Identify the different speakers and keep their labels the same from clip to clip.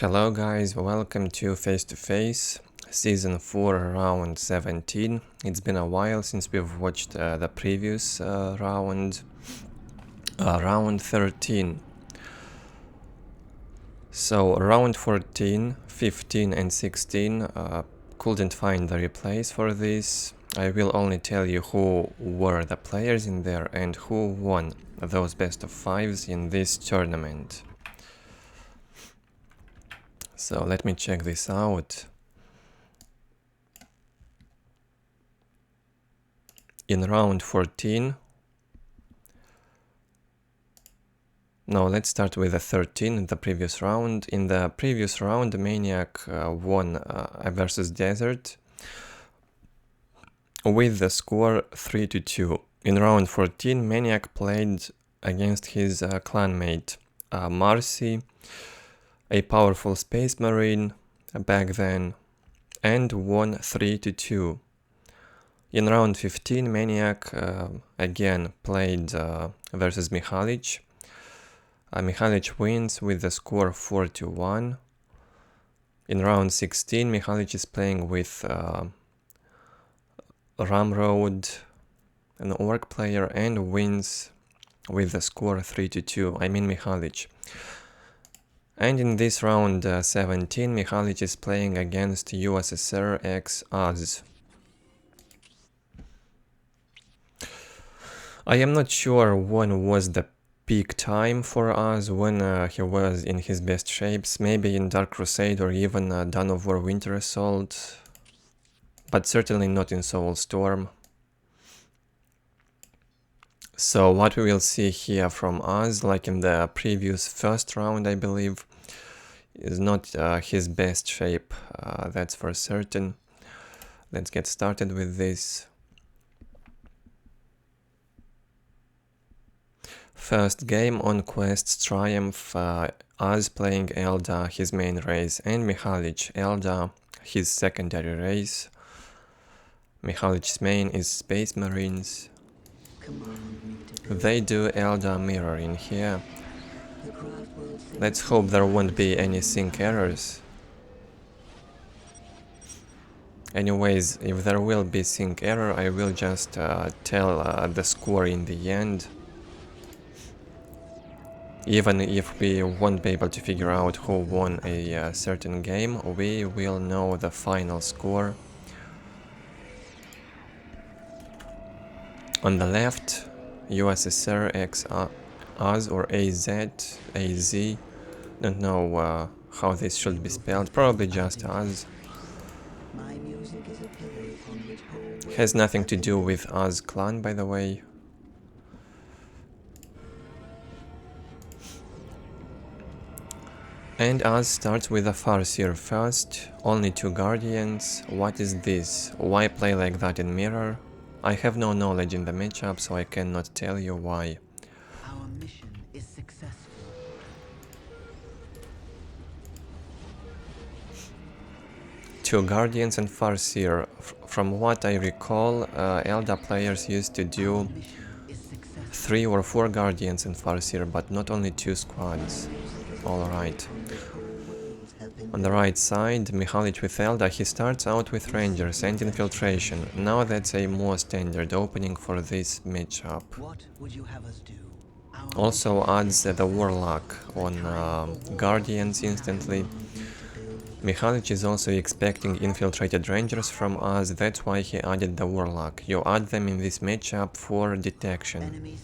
Speaker 1: Hello guys, welcome to Face to Face, Season 4, Round 17. It's been a while since we've watched the previous round, Round 13. So, Round 14, 15 and 16, couldn't find the replays for this. I will only tell you who were the players in there and who won those best of fives in this tournament. So let me check this out. In round 14, no, let's start with the 13, the previous round. In the previous round, Maniac won versus Desert with the score 3-2. In round 14, Maniac played against his clanmate Marcy, a powerful space marine back then, and won 3-2. In round 15, Maniac again played versus Mixalich. Mixalich wins with the score 4-1. In round 16, Mixalich is playing with Ramrod, an orc player, and wins with the score 3-2. I mean Mixalich. And in this round 17, Mixalich is playing against USSRxAZ. I am not sure when was the peak time for Oz, when he was in his best shapes, maybe in Dark Crusade or even Dawn of War Winter Assault, but certainly not in Soulstorm. So what we will see here from Oz, like in the previous first round, I believe, is not his best shape, that's for certain. Let's get started with this. First game on Quest's Triumph, Oz playing Eldar, his main race, and Mixalich, Eldar, his secondary race. Michalich's main is Space Marines. They do Eldar mirror in here. Let's hope there won't be any sync errors. Anyways, if there will be sync error, I will just tell the score in the end. Even if we won't be able to figure out who won a certain game, we will know the final score. On the left, USSRxAZ or AZ, don't know how this should be spelled, probably just Az. Has nothing to do with Az clan, by the way. And Az starts with a Farseer first, only 2 Guardians. What is this? Why play like that in mirror? I have no knowledge in the matchup, so I cannot tell you why.
Speaker 2: Our mission is successful.
Speaker 1: 2 Guardians and Farseer. From what I recall, Eldar players used to do 3 or 4 Guardians and Farseer, but not only 2 squads. Alright. On the right side, Mixalich with Eldar, he starts out with Rangers and Infiltration. Now that's a more standard opening for this matchup. Also adds the Warlock on Guardians instantly. Mixalich is also expecting infiltrated Rangers from us, that's why he added the Warlock. You add them in this matchup for detection.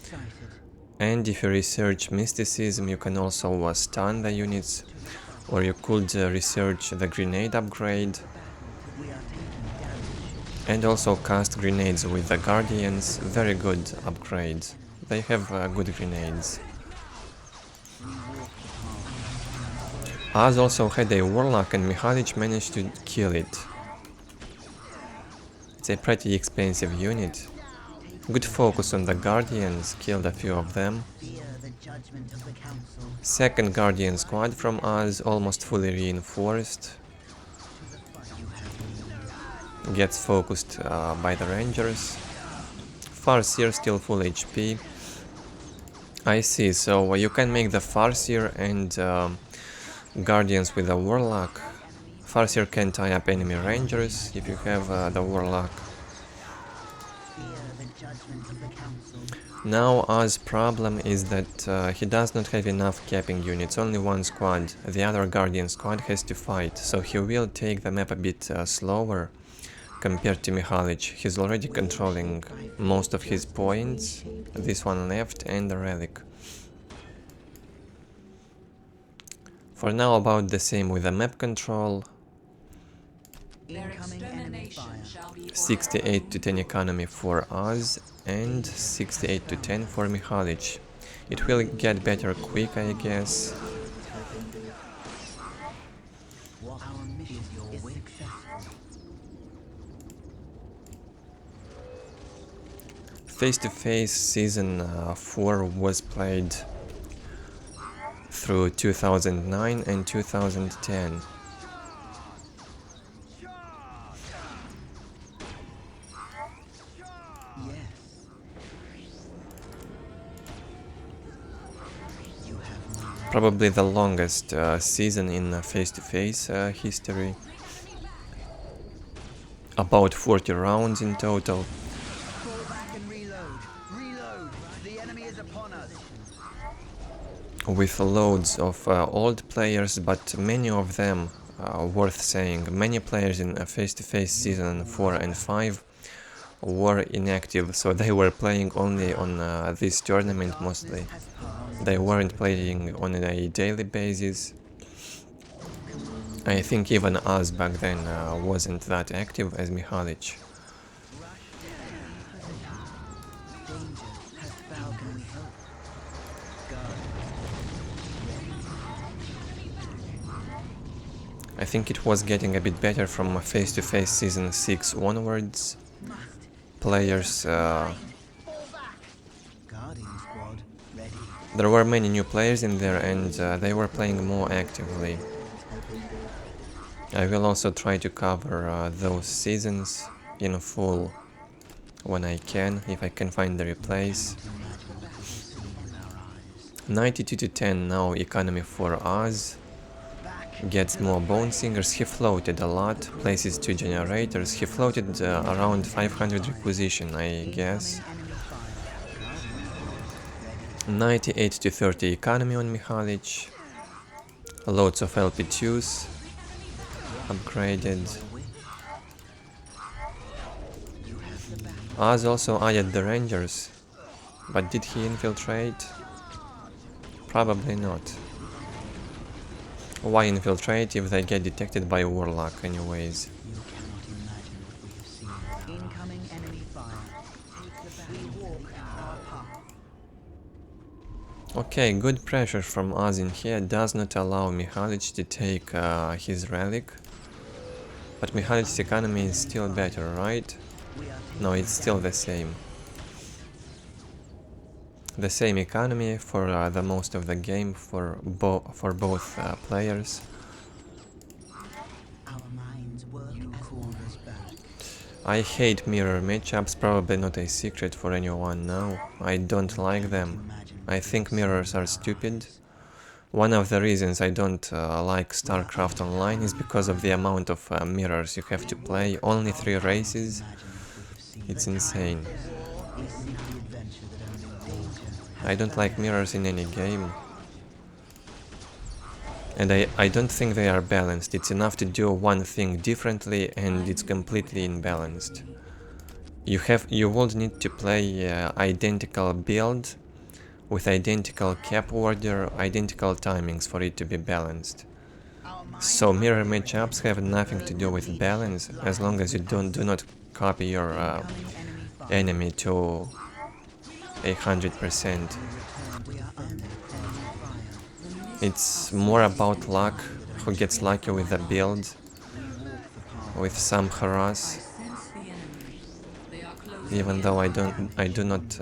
Speaker 1: And if you research Mysticism, you can also stun the units, or you could research the grenade upgrade, and also cast grenades with the Guardians. Very good upgrade. They have good grenades. Az also had a Warlock and Mixalich managed to kill it. It's a pretty expensive unit. Good focus on the Guardians, killed a few of them. Second Guardian squad from us, almost fully reinforced. Gets focused by the Rangers. Farseer still full HP. I see, so you can make the Farseer and Guardians with a Warlock. Farseer can tie up enemy rangers if you have the Warlock. Now Oz's problem is that he does not have enough capping units, only one squad. The other Guardian squad has to fight, so he will take the map a bit slower compared to Mixalich. He's already controlling most of his points, this one left and the relic. For now about the same with the map control. 68 to 10 economy for Oz and 68 to 10 for Mixalich. It will get better quick, I guess. Face-to-face season 4 was played through 2009 and 2010. Probably the longest season in face-to-face history. About 40 rounds in total.
Speaker 2: Fall back and reload. Reload. The enemy is upon us.
Speaker 1: With loads of old players, but many of them, worth saying, many players in face-to-face season 4 and 5 were inactive, so they were playing only on this tournament mostly. They weren't playing on a daily basis. I think even us back then wasn't that active as Mixalich. I think it was getting a bit better from face-to-face season 6 onwards. Players... there were many new players in there and they were playing more actively. I will also try to cover those seasons in full when I can, if I can find the replays. 92 to 10 now economy for Oz. Gets more bone singers. He floated a lot, places 2 generators. He floated around 500 requisition, I guess. 98 to 30 economy on Mixalich. Loads of LP2s upgraded. Oz also added the rangers, but did he infiltrate? Probably not. Why infiltrate if they get detected by Warlock anyways?
Speaker 2: Incoming enemy fire. We walk our path.
Speaker 1: Okay, good pressure from Oz in here does not allow Mixalich to take his relic. But Mikhalich's economy is still better, right? No, it's still the same. The same economy for the most of the game for both players.
Speaker 2: Our minds work as back.
Speaker 1: I hate mirror matchups, probably not a secret for anyone now. I don't like them. I think mirrors are stupid. One of the reasons I don't like StarCraft Online is because of the amount of mirrors you have to play. Only 3 races. It's insane. I don't like mirrors in any game. And I don't think they are balanced. It's enough to do one thing differently and it's completely imbalanced. You would need to play identical build with identical cap order, identical timings for it to be balanced. So mirror matchups have nothing to do with balance as long as you do not copy your enemy to 100%. It's more about luck, who gets lucky with the build, with some harass. Even though I do not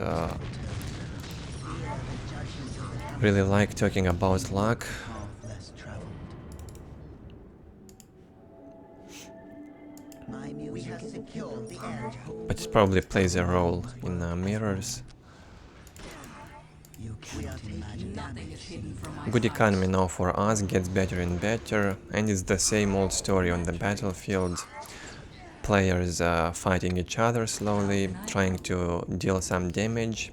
Speaker 1: really like talking about luck. But it probably plays a role in mirrors.
Speaker 2: Nothing is hidden from my
Speaker 1: Good
Speaker 2: sight.
Speaker 1: economy now for us, gets better and better, and it's the same old story on the battlefield. Players fighting each other slowly, trying to deal some damage.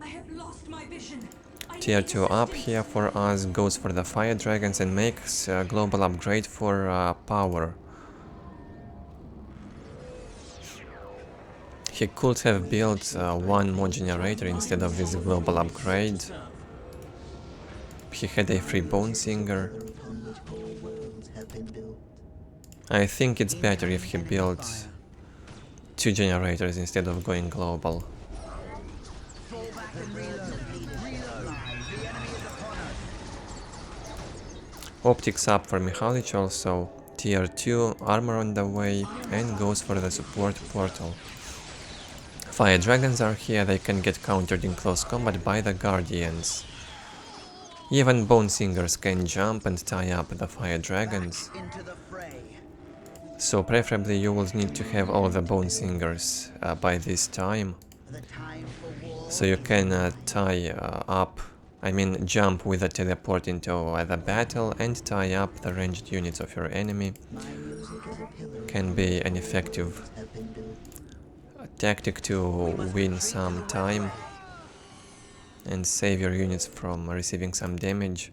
Speaker 2: I have lost my vision.
Speaker 1: Tier 2 up here for us, goes for the fire dragons and makes a global upgrade for power. He could have built one more generator instead of this global upgrade. He had a free bone singer. I think it's better if he built 2 generators instead of going global. Optics up for Mixalich also. Tier 2 armor on the way and goes for the support portal. Fire dragons are here, they can get countered in close combat by the guardians. Even bone singers can jump and tie up the fire dragons. So preferably you will need to have all the bone singers by this time. So you can tie up, jump with a teleport into the battle and tie up the ranged units of your enemy. Can be an effective tactic to win some time and save your units from receiving some damage.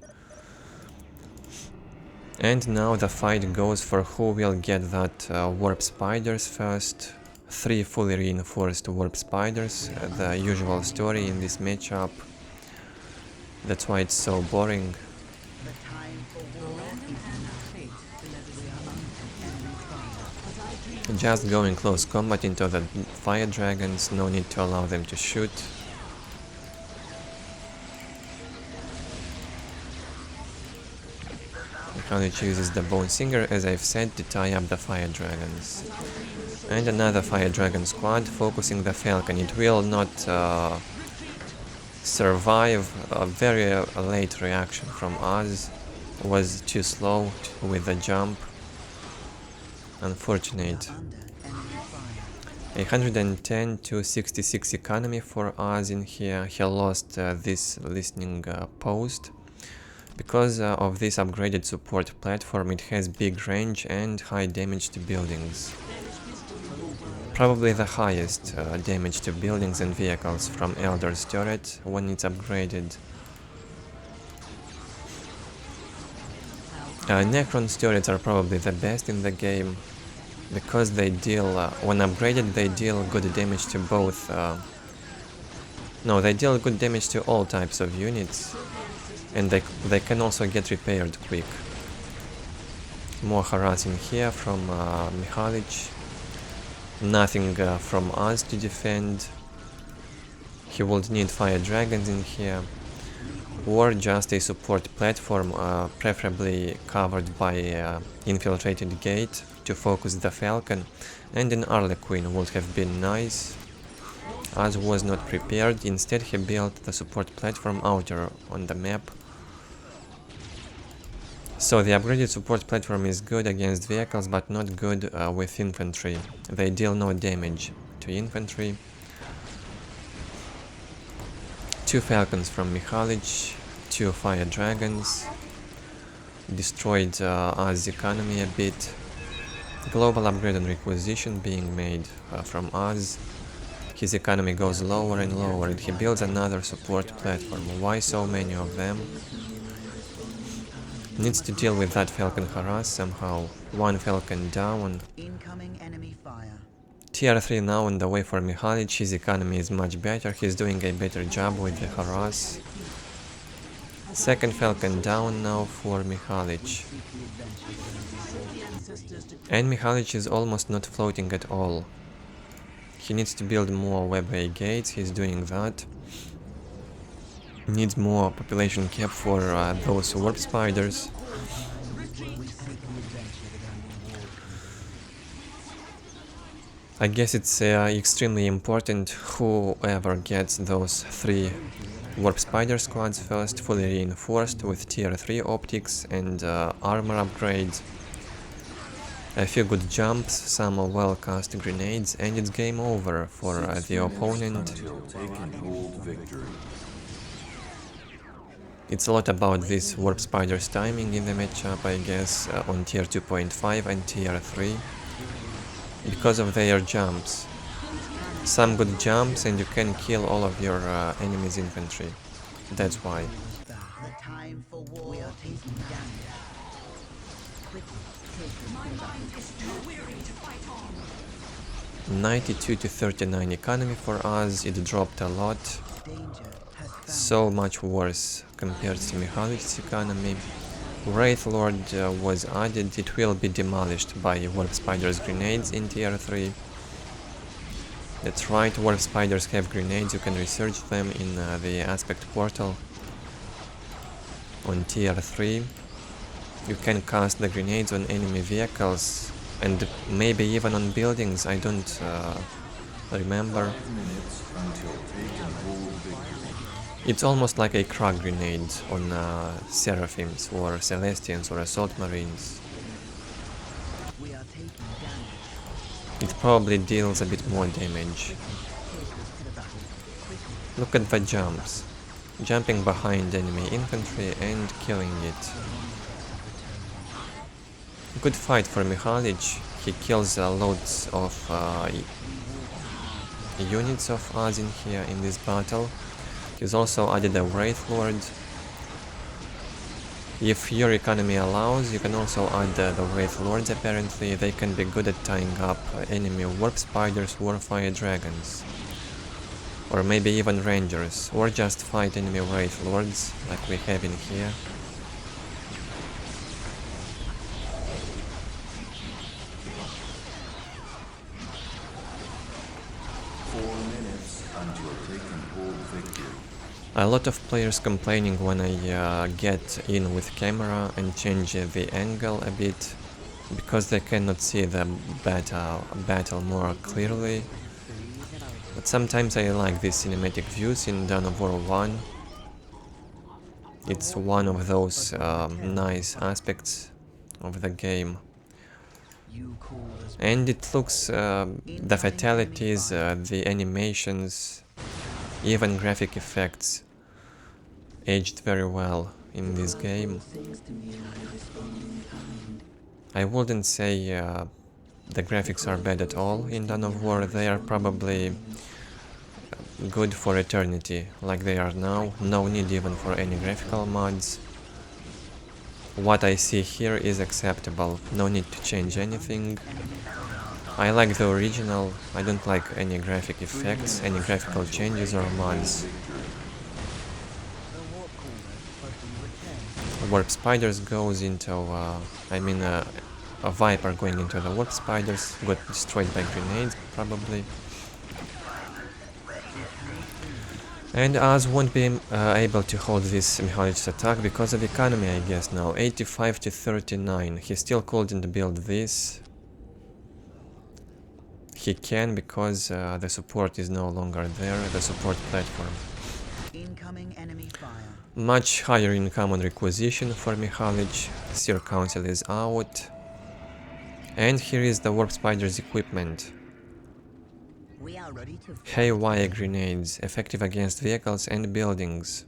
Speaker 1: And now the fight goes for who will get that warp spiders first. 3 fully reinforced warp spiders, the usual story in this matchup. That's why it's so boring. Just go in close combat into the fire dragons, no need to allow them to shoot. Mixalich uses the bone singer, as I've said, to tie up the fire dragons. And another fire dragon squad focusing the falcon. It will not survive. A very late reaction from us, was too slow with the jump. Unfortunate. 110 to 66 economy for us in here. He lost this listening post. Because of this upgraded support platform, it has big range and high damage to buildings. Probably the highest damage to buildings and vehicles from Eldar's turret when it's upgraded. Necron's turrets are probably the best in the game, because they deal, when upgraded, they deal good damage to both. No, they deal good damage to all types of units, and they can also get repaired quick. More harassing here from Mixalich. Nothing from us to defend. He would need fire dragons in here, or just a support platform, preferably covered by infiltrated gate to focus the falcon, and an Harlequin would have been nice. Az was not prepared, instead he built the support platform outer on the map. So the upgraded support platform is good against vehicles, but not good with infantry. They deal no damage to infantry. 2 falcons from Mixalich, 2 fire dragons. Destroyed Az's economy a bit. Global upgrade and requisition being made from Az. His economy goes lower and lower, and he builds another support platform. Why so many of them? Needs to deal with that falcon harass somehow. 1 falcon down.
Speaker 3: Incoming enemy fire.
Speaker 1: Tier 3 now on the way for Mixalich. His economy is much better, he's doing a better job with the harass. 2nd falcon down now for Mixalich. And Mixalich is almost not floating at all. He needs to build more webway gates, he's doing that. Needs more population cap for those warp spiders. I guess it's extremely important whoever gets those 3 warp spider squads first, fully reinforced with tier 3 optics and armor upgrades. A few good jumps, some well cast grenades, and it's game over for the opponent. It's a lot about this Warp Spider's timing in the matchup, I guess, on tier 2.5 and tier 3, because of their jumps. Some good jumps and you can kill all of your enemy's infantry. That's why.
Speaker 3: The time for war. We are taking damage.
Speaker 1: 92 to 39 economy for us, it dropped a lot.
Speaker 3: Danger has found.
Speaker 1: So much worse compared to Mikhalich's economy. Wraith Lord was added, it will be demolished by Warp Spider's grenades in tier 3. That's right, Warp Spiders have grenades, you can research them in the aspect portal. On tier 3 you can cast the grenades on enemy vehicles and maybe even on buildings, I don't remember. It's almost like a crack grenade on Seraphims or Celestians or Assault Marines.
Speaker 3: We are taking damage.
Speaker 1: It probably deals a bit more damage. Look at the jumps. Jumping behind enemy infantry and killing it. Good fight for Mixalich. He kills loads of units of us in here in this battle. He's also added a Wraith Lord. If your economy allows, you can also add the Wraith Lords apparently. They can be good at tying up enemy Warp Spiders, Warfire Dragons. Or maybe even Rangers, or just fight enemy Wraith Lords, like we have in here. A lot of players complaining when I get in with camera and change the angle a bit, because they cannot see the battle more clearly. But sometimes I like these cinematic views in Dawn of War 1. It's one of those nice aspects of the game. And it looks, the fatalities, the animations, even graphic effects aged very well in this game. I wouldn't say the graphics are bad at all in Dawn of War. They are probably good for eternity, like they are now. No need even for any graphical mods. What I see here is acceptable, no need to change anything. I like the original, I don't like any graphic effects, any graphical changes or mods. Warp Spiders goes into, a Viper going into the Warp Spiders, got destroyed by grenades probably. And Az won't be able to hold this Mikhalich's attack because of economy, I guess now. 85 to 39. He still couldn't build this. He can because the support is no longer there, the support platform.
Speaker 3: Incoming enemy fire.
Speaker 1: Much higher income on requisition for Mixalich. Seer Council is out. And here is the Warp Spider's equipment.
Speaker 3: We are ready to
Speaker 1: Haywire grenades, effective against vehicles and buildings.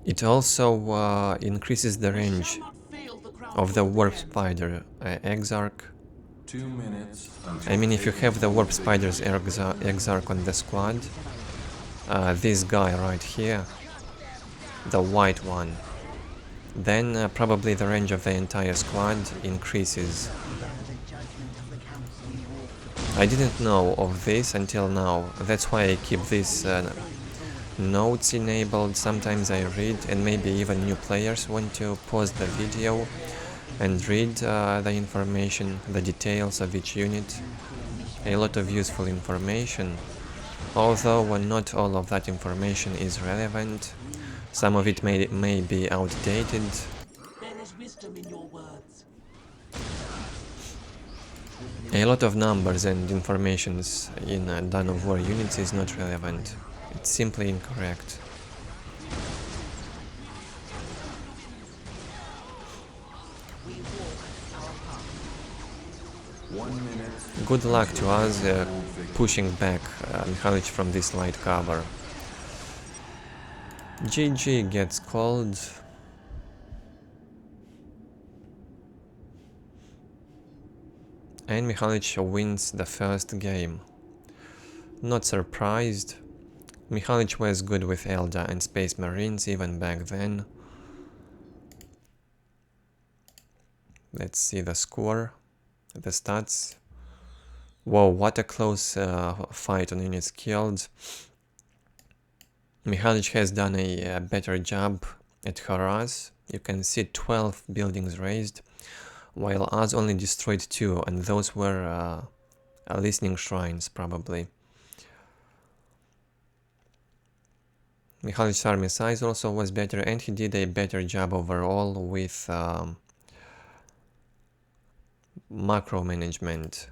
Speaker 1: It also increases the range of the Warp Spider Exarch.
Speaker 4: 2 minutes.
Speaker 1: I mean, if you have the Warp Spider's Exarch on the squad, this guy right here, the white one, then probably the range of the entire squad increases. I didn't know of this until now, that's why I keep these notes enabled. Sometimes I read, and maybe even new players want to pause the video and read the information, the details of each unit. A lot of useful information, although not all of that information is relevant. Some of it may be outdated.
Speaker 2: There is wisdom in your words.
Speaker 1: A lot of numbers and informations in Dawn of War units is not relevant. It's simply incorrect. Good luck to us pushing back Mixalich from this light cover. GG gets called. And Mixalich wins the first game. Not surprised. Mixalich was good with Eldar and Space Marines even back then. Let's see the score, the stats. Whoa, what a close fight on units killed. Mixalich has done a better job at harass. You can see 12 buildings raised, while Az only destroyed 2, and those were listening shrines probably. Mikhailic's army size also was better, and he did a better job overall with macro management.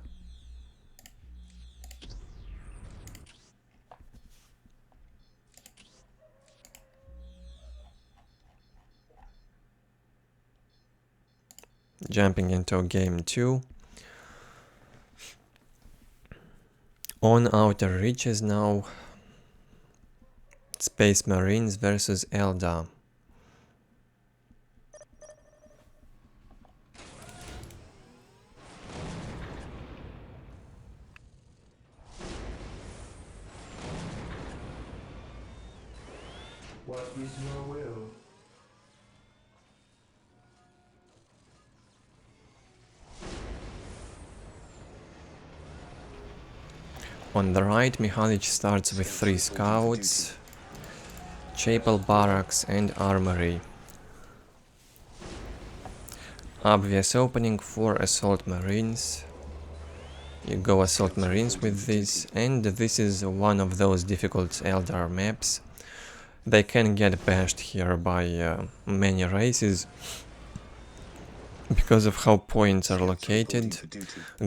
Speaker 1: Jumping into game 2. On outer reaches now. Space Marines versus Eldar.
Speaker 4: What is your will?
Speaker 1: On the right, Mixalich starts with 3 scouts, chapel barracks and armory. Obvious opening for assault marines. You go assault marines with this, and this is one of those difficult Eldar maps. They can get bashed here by many races because of how points are located.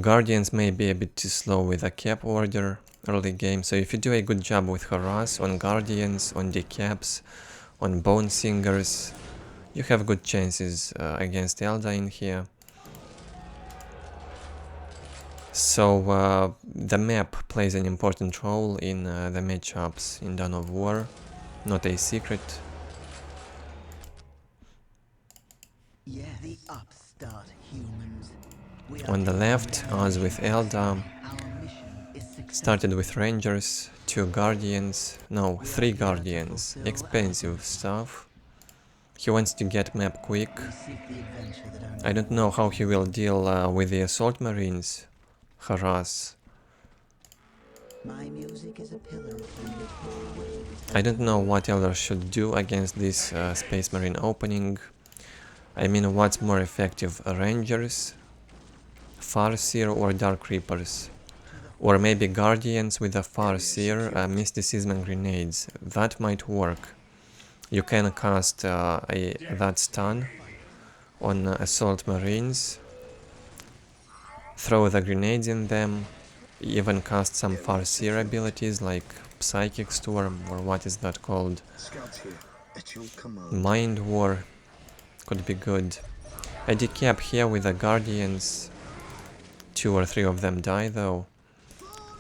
Speaker 1: Guardians may be a bit too slow with a cap order early game, so if you do a good job with harass on Guardians, on decaps, on Bone Singers, you have good chances against Eldar in here. So the map plays an important role in the matchups in Dawn of War, not a secret.
Speaker 3: Yeah, the upstart humans. We
Speaker 1: On the
Speaker 3: taking
Speaker 1: left,
Speaker 3: down
Speaker 1: as with Eldar,
Speaker 3: Our mission is success.
Speaker 1: started with Rangers, 2 Guardians, no, 3 Guardians, expensive stuff. He wants to get map quick.
Speaker 3: We seek the adventure that only
Speaker 1: I don't know how he will deal with the assault marines. Harass.
Speaker 3: my music is a pillar from which all waves.
Speaker 1: I don't know what Eldar should do against this Space Marine opening. I mean, what's more effective, Rangers, Farseer or Dark Reapers? Or maybe Guardians with a Farseer, Mysticism and Grenades. That might work. You can cast that stun on Assault Marines, throw the grenades in them, even cast some Farseer abilities like Psychic Storm, or what is that called?
Speaker 4: Scouts here, at your command.
Speaker 1: Mind War could be good. A decap here with the Guardians. 2 or 3 of them die though.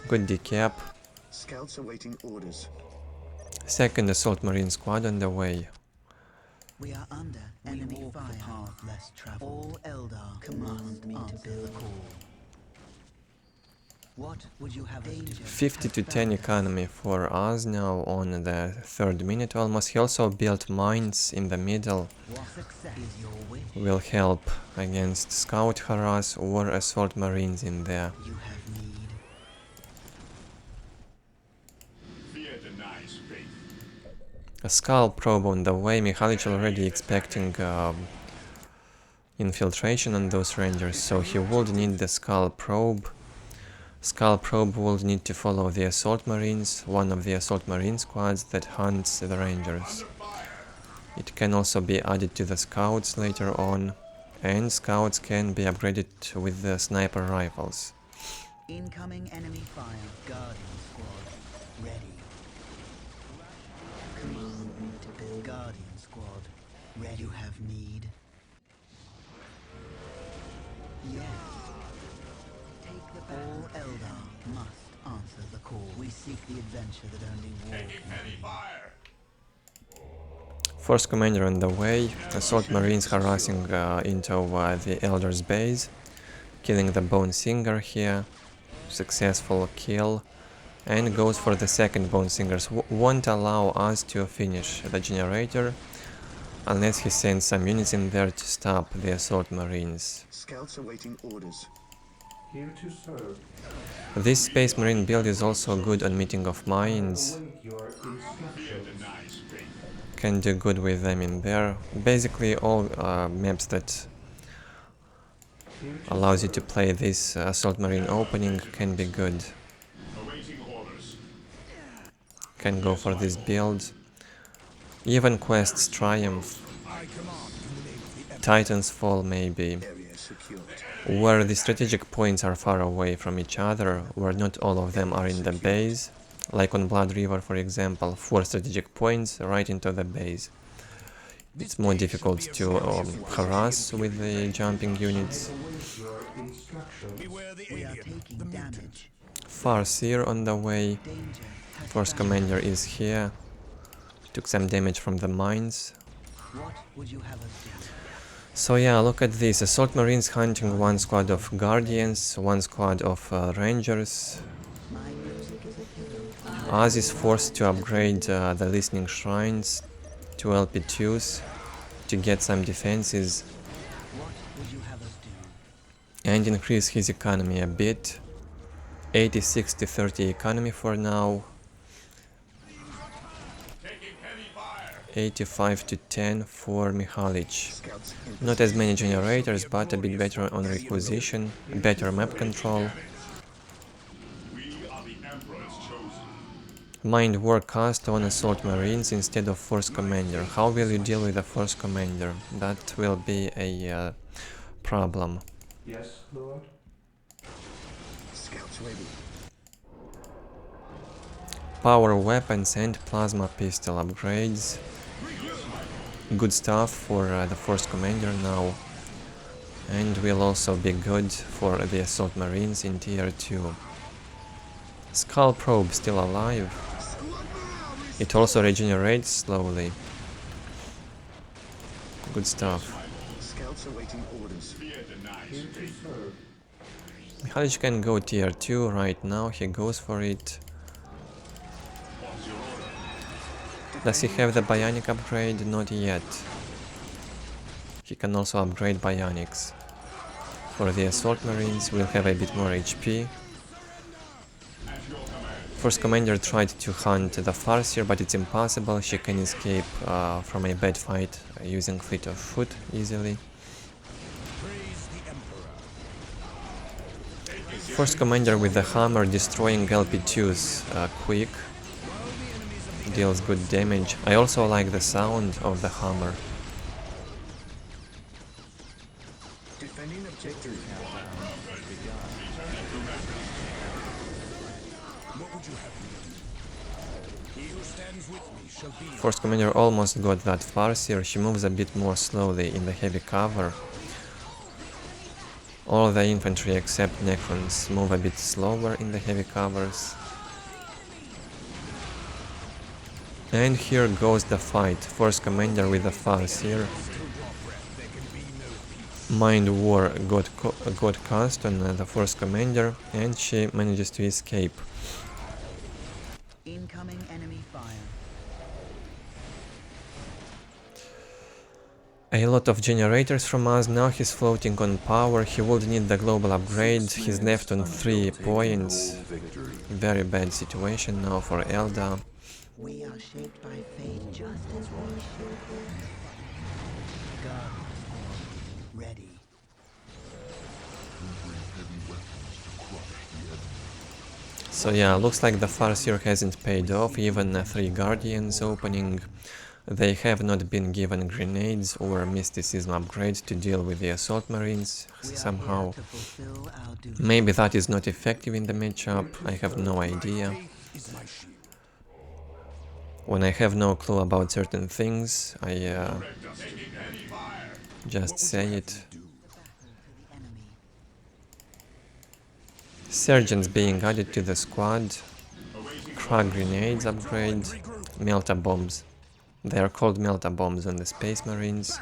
Speaker 1: Good decap.
Speaker 4: Scouts awaiting orders.
Speaker 1: Second Assault Marine squad on the way.
Speaker 3: We are under enemy fire. Path less traveled. All Eldar command me to build a call. What would you have us do?
Speaker 1: 50 to 10 economy for us now on the 3rd minute almost. He also built mines in the middle.
Speaker 3: What success is your wish?
Speaker 1: Will help against scout harass or assault marines in there.
Speaker 3: You have need.
Speaker 4: Fear denies faith.
Speaker 1: A skull probe on the way. Mixalich already expecting infiltration on those rangers, so he would need the skull probe. Skull probe will need to follow the assault marines, one of the assault marine squads that hunts the rangers. It can also be added to the scouts later on, and scouts can be upgraded with the sniper rifles.
Speaker 3: Incoming enemy fire. Guardian squad. Ready. Command me to build. Guardian squad. Ready. You have need. Yes. Take the all seek the adventure that only war can
Speaker 1: Force commander on the way, assault marines harassing into the Eldar's base, killing the Bone Singer here, successful kill, and goes for the second Bone Singers. Won't allow us to finish the generator unless he sends some units in there to stop the assault marines.
Speaker 4: Scouts awaiting orders.
Speaker 5: Here to serve.
Speaker 1: This Space Marine build is also good on meeting of mines,
Speaker 5: Await your instructions.
Speaker 1: can do good with them in there. Basically all maps that
Speaker 5: Here to
Speaker 1: allows you
Speaker 5: serve.
Speaker 1: to play this assault marine opening can be good.
Speaker 4: Awaiting orders.
Speaker 1: Can go for this build. Even quests triumph. Titans fall maybe.
Speaker 4: Area secured.
Speaker 1: Where the strategic points are far away from each other, where not all of them are in the base. Like on Blood River, for example, 4 strategic points right into the base. It's more difficult to harass with the jumping units.
Speaker 5: Await your instructions.
Speaker 3: We are taking damage.
Speaker 1: Farseer on the way.
Speaker 3: Danger.
Speaker 1: Force commander is here. Took some damage from the mines.
Speaker 3: What would you have us do?
Speaker 1: So yeah, look at this. Assault marines hunting one squad of guardians, one squad of rangers.
Speaker 3: My music is a hero.
Speaker 1: Az is forced to upgrade the listening shrines to LP2s to get some defenses
Speaker 3: What would you have us do?
Speaker 1: and increase his economy a bit. 86 to 30 economy for now. 85 to 10 for Mixalich.
Speaker 4: Scouts in
Speaker 1: Not as many generators, but a bit better on requisition, better map control.
Speaker 4: We are the Emperor's chosen.
Speaker 1: Mind War cast on assault marines instead of force commander. How will you deal with a force commander? That will be a problem.
Speaker 5: Yes, Lord.
Speaker 4: Scouts ready.
Speaker 1: Power weapons and plasma pistol upgrades. Good stuff for the force commander now. And will also be good for the assault marines in tier 2. Skull probe still alive. It also regenerates slowly. Good stuff.
Speaker 4: Scouts awaiting orders.
Speaker 5: Here to serve.
Speaker 1: Mixalich can go tier 2 right now, he goes for it. Does he have the bionic upgrade? Not yet. He can also upgrade bionics. For the assault marines, we'll have a bit more HP. Force commander tried to hunt the Farseer, but it's impossible. She can escape from a bad fight using fleet of foot easily. Force commander with the hammer destroying LP2s quick. Deals good damage. I also like the sound of the hammer.
Speaker 4: Defending objective.
Speaker 1: Force commander almost got that Farseer. She moves a bit more slowly in the heavy cover. All the infantry except Necrons move a bit slower in the heavy covers. And here goes the fight. Force commander with the Farseer. Mind War got cast on the force commander and she manages to escape.
Speaker 3: Incoming enemy fire.
Speaker 1: A lot of generators from us, now he's floating on power, he would need the global upgrade, he's left on 3 points. Very bad situation now for Eldar.
Speaker 3: We are shaped by fate just as we should be. Guns ready.
Speaker 1: So yeah, looks like the Farseer hasn't paid off, even 3 Guardians opening. They have not been given grenades or mysticism upgrade to deal with the assault marines somehow.
Speaker 3: To fulfill our duty.
Speaker 1: Maybe that is not effective in the matchup, I have no idea. When I have no clue about certain things, I just say it. Sergeants being added to the squad. Crack grenades upgrade. Melta bombs. They are called Melta bombs on the Space Marines.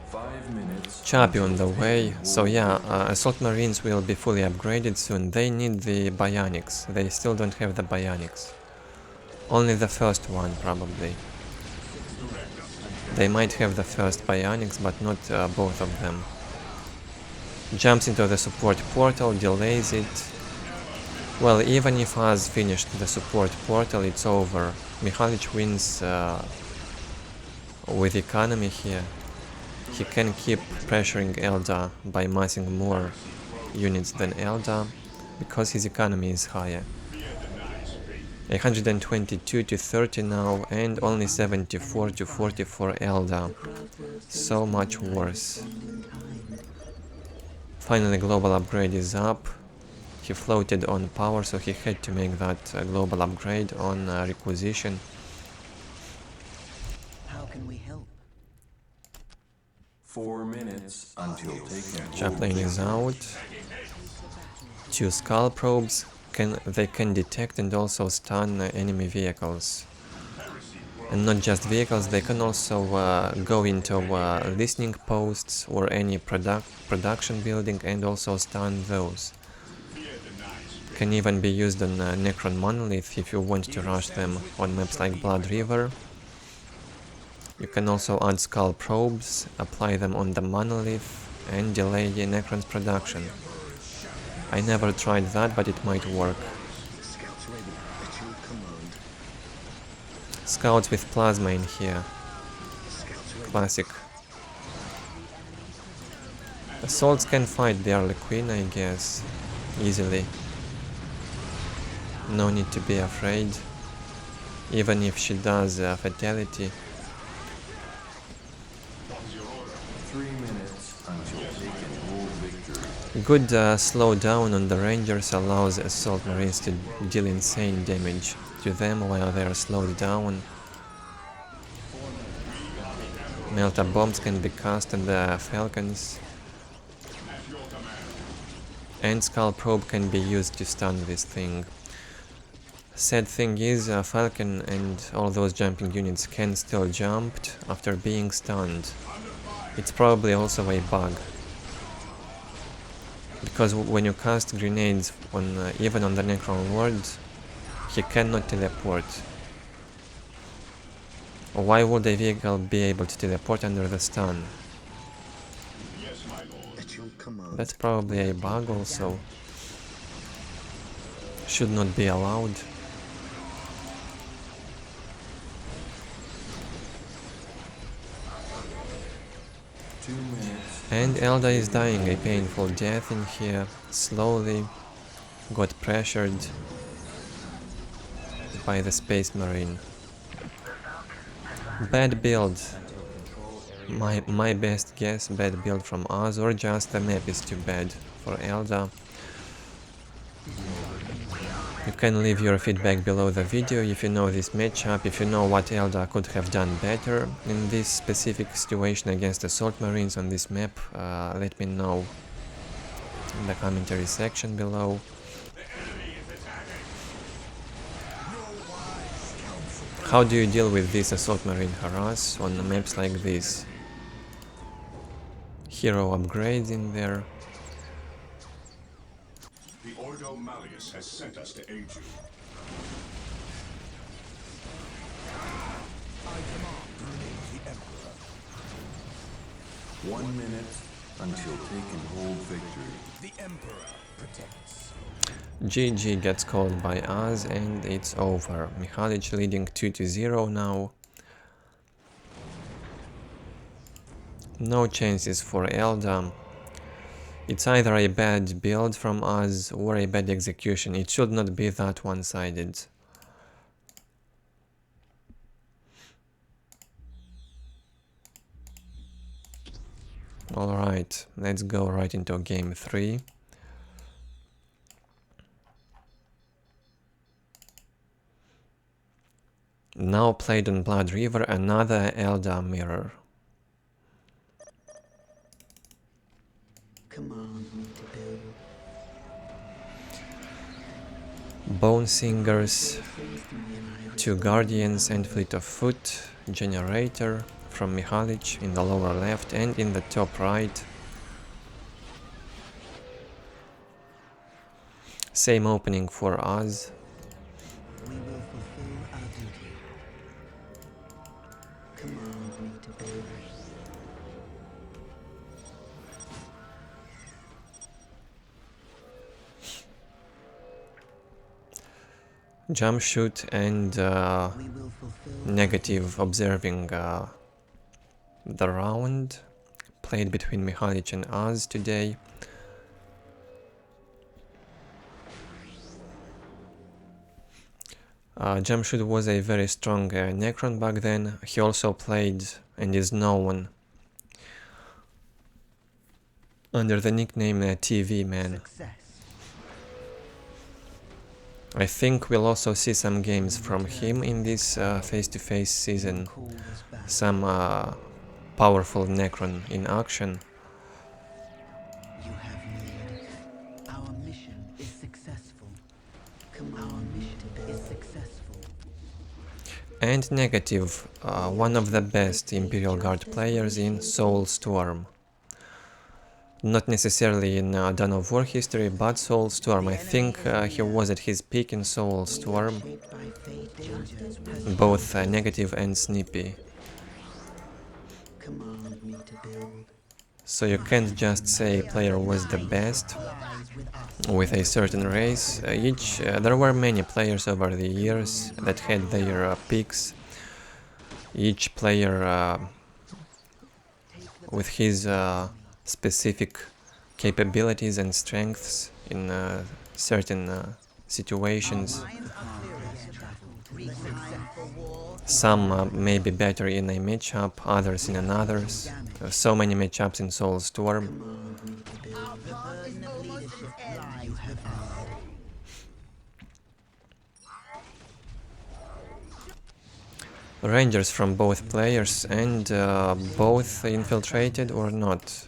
Speaker 6: 5 minutes.
Speaker 1: Chappy on the way. So yeah, Assault Marines will be fully upgraded soon. They need the Bionics. They still don't have the Bionics. Only the first one, probably. They might have the first Bionics, but not both of them. Jumps into the support portal, delays it. Well, even if Az finished the support portal, it's over. Mixalich wins with economy here. He can keep pressuring Eldar by massing more units than Eldar, because his economy is higher. 122 to 30 now, and only 74 to 40 for Eldar. So much worse. Finally, global upgrade is up. He floated on power, so he had to make that global upgrade on requisition.
Speaker 3: How can we help?
Speaker 6: 4 minutes until taking.
Speaker 1: Chaplain is out. 2 skull probes. They can detect and also stun enemy vehicles. And not just vehicles, they can also go into listening posts or any production building and also stun those. Can even be used on Necron Monolith if you want to rush them on maps like Blood River. You can also add skull probes, apply them on the Monolith and delay the Necron's production. I never tried that, but it might work.
Speaker 4: Scouts ready at your command.
Speaker 1: Scouts with plasma in here.
Speaker 4: Scouts ready.
Speaker 1: Classic. Assaults can fight the Harley Quinn, I guess, easily. No need to be afraid, even if she does a fatality.
Speaker 6: 3 minutes until taking whole victory.
Speaker 1: Good slowdown on the Rangers allows Assault Marines to deal insane damage to them while they are slowed down. Melta bombs can be cast on the Falcons. And Skull Probe can be used to stun this thing. Sad thing is, Falcon and all those jumping units can still jump after being stunned. It's probably also a bug. Because when you cast grenades on even on the Necron Lord, he cannot teleport. Why would a vehicle be able to teleport under the stun?
Speaker 4: At your command.
Speaker 1: That's probably a bug also. Should not be allowed. And Eldar is dying a painful death in here, slowly, got pressured by the Space Marine. Bad build. My best guess, bad build from us, or just the map is too bad for Eldar. You can leave your feedback below the video if you know this matchup, if you know what Eldar could have done better in this specific situation against Assault Marines on this map. Let me know in the commentary section below. How do you deal with this Assault Marine harass on maps like this? Hero upgrades in there.
Speaker 4: The Ordo Malleus has sent us to aid you.
Speaker 7: I command to remain the Emperor.
Speaker 6: 1 minute until taking whole victory.
Speaker 7: The Emperor protects.
Speaker 1: GG gets called by us and it's over. Mixalich leading 2-0 now. No chances for Eldar. It's either a bad build from us or a bad execution. It should not be that one-sided. Alright, let's go right into game 3. Now played on Blood River, another Eldar mirror.
Speaker 3: Command me to build.
Speaker 1: Bone Singers, 2 Guardians and Fleet of Foot, Generator from Mixalich in the lower left and in the top right. Same opening for us.
Speaker 3: We will fulfill our duty. Command me to build.
Speaker 1: Jump shoot and
Speaker 3: We will fulfill
Speaker 1: negative observing the round played between Mixalich and us today. Jamshid was a very strong Necron back then. He also played and is known under the nickname TV Man.
Speaker 3: success.
Speaker 1: I think we'll also see some games from him in this face-to-face season.
Speaker 3: Call us back.
Speaker 1: Some powerful Necron in action.
Speaker 3: You have need. Our mission is successful. Our mission is successful.
Speaker 1: And negative, one of the best Imperial Guard players in Soulstorm. Not necessarily in Dawn of War history, but Soulstorm. I think he was at his peak in Soulstorm,
Speaker 3: Shaped by fate, danger,
Speaker 1: both negative and snippy.
Speaker 3: command me to build.
Speaker 1: So you can't just say a player was the best
Speaker 3: Lies with us.
Speaker 1: with a certain race. There were many players over the years that had their peaks. Each player with his specific capabilities and strengths in certain situations. Some may be better in a matchup, others in another's. So many matchups in Soulstorm. Rangers from both players and both infiltrated or not.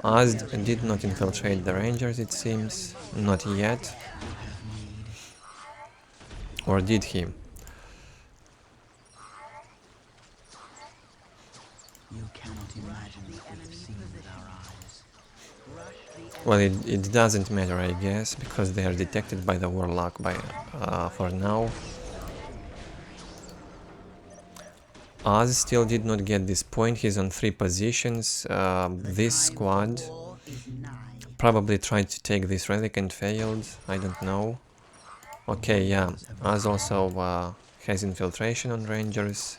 Speaker 1: Az did not infiltrate the Rangers, it seems. Not yet. Or did he?
Speaker 3: You cannot imagine what we've seen with our eyes.
Speaker 1: Well, it doesn't matter, I guess, because they are detected by the Warlock for now. Az still did not get this point, he's on 3 positions. This squad
Speaker 3: War is nigh.
Speaker 1: probably tried to take this relic and failed, I don't know. Okay, yeah, Az also has infiltration on Rangers.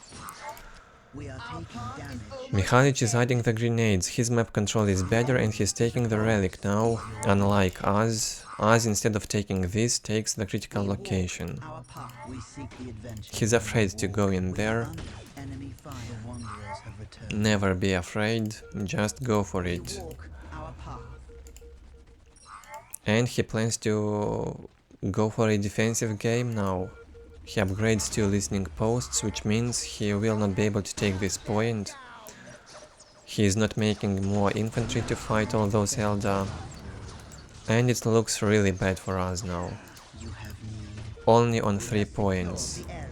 Speaker 3: We are taking damage.
Speaker 1: Mixalich is hiding the grenades, his map control is better and he's taking the relic now, unlike us. Az, instead of taking this, takes the critical location.
Speaker 3: Our path. We seek the adventure.
Speaker 1: He's afraid to go in there.
Speaker 3: Enemy fire. The wanderers have returned.
Speaker 1: Never be afraid, just go for it.
Speaker 3: Walk our path.
Speaker 1: And he plans to go for a defensive game now. He upgrades 2 listening posts, which means he will not be able to take this point. He is not making more infantry to fight all those Eldar. And it looks really bad for us now.
Speaker 3: You have need.
Speaker 1: Only on 3 points.
Speaker 3: The area.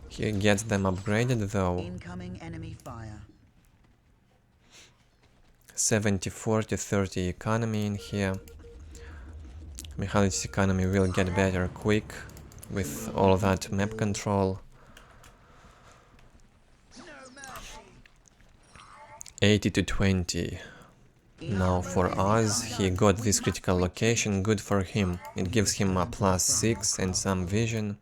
Speaker 1: He gets them upgraded though.
Speaker 3: Incoming enemy fire.
Speaker 1: 74 to 30 economy in here. Mikhailic's economy will get better quick with all that map control. 80 to 20. Now for us, he got this critical location, good for him. It gives him a +6 and some vision.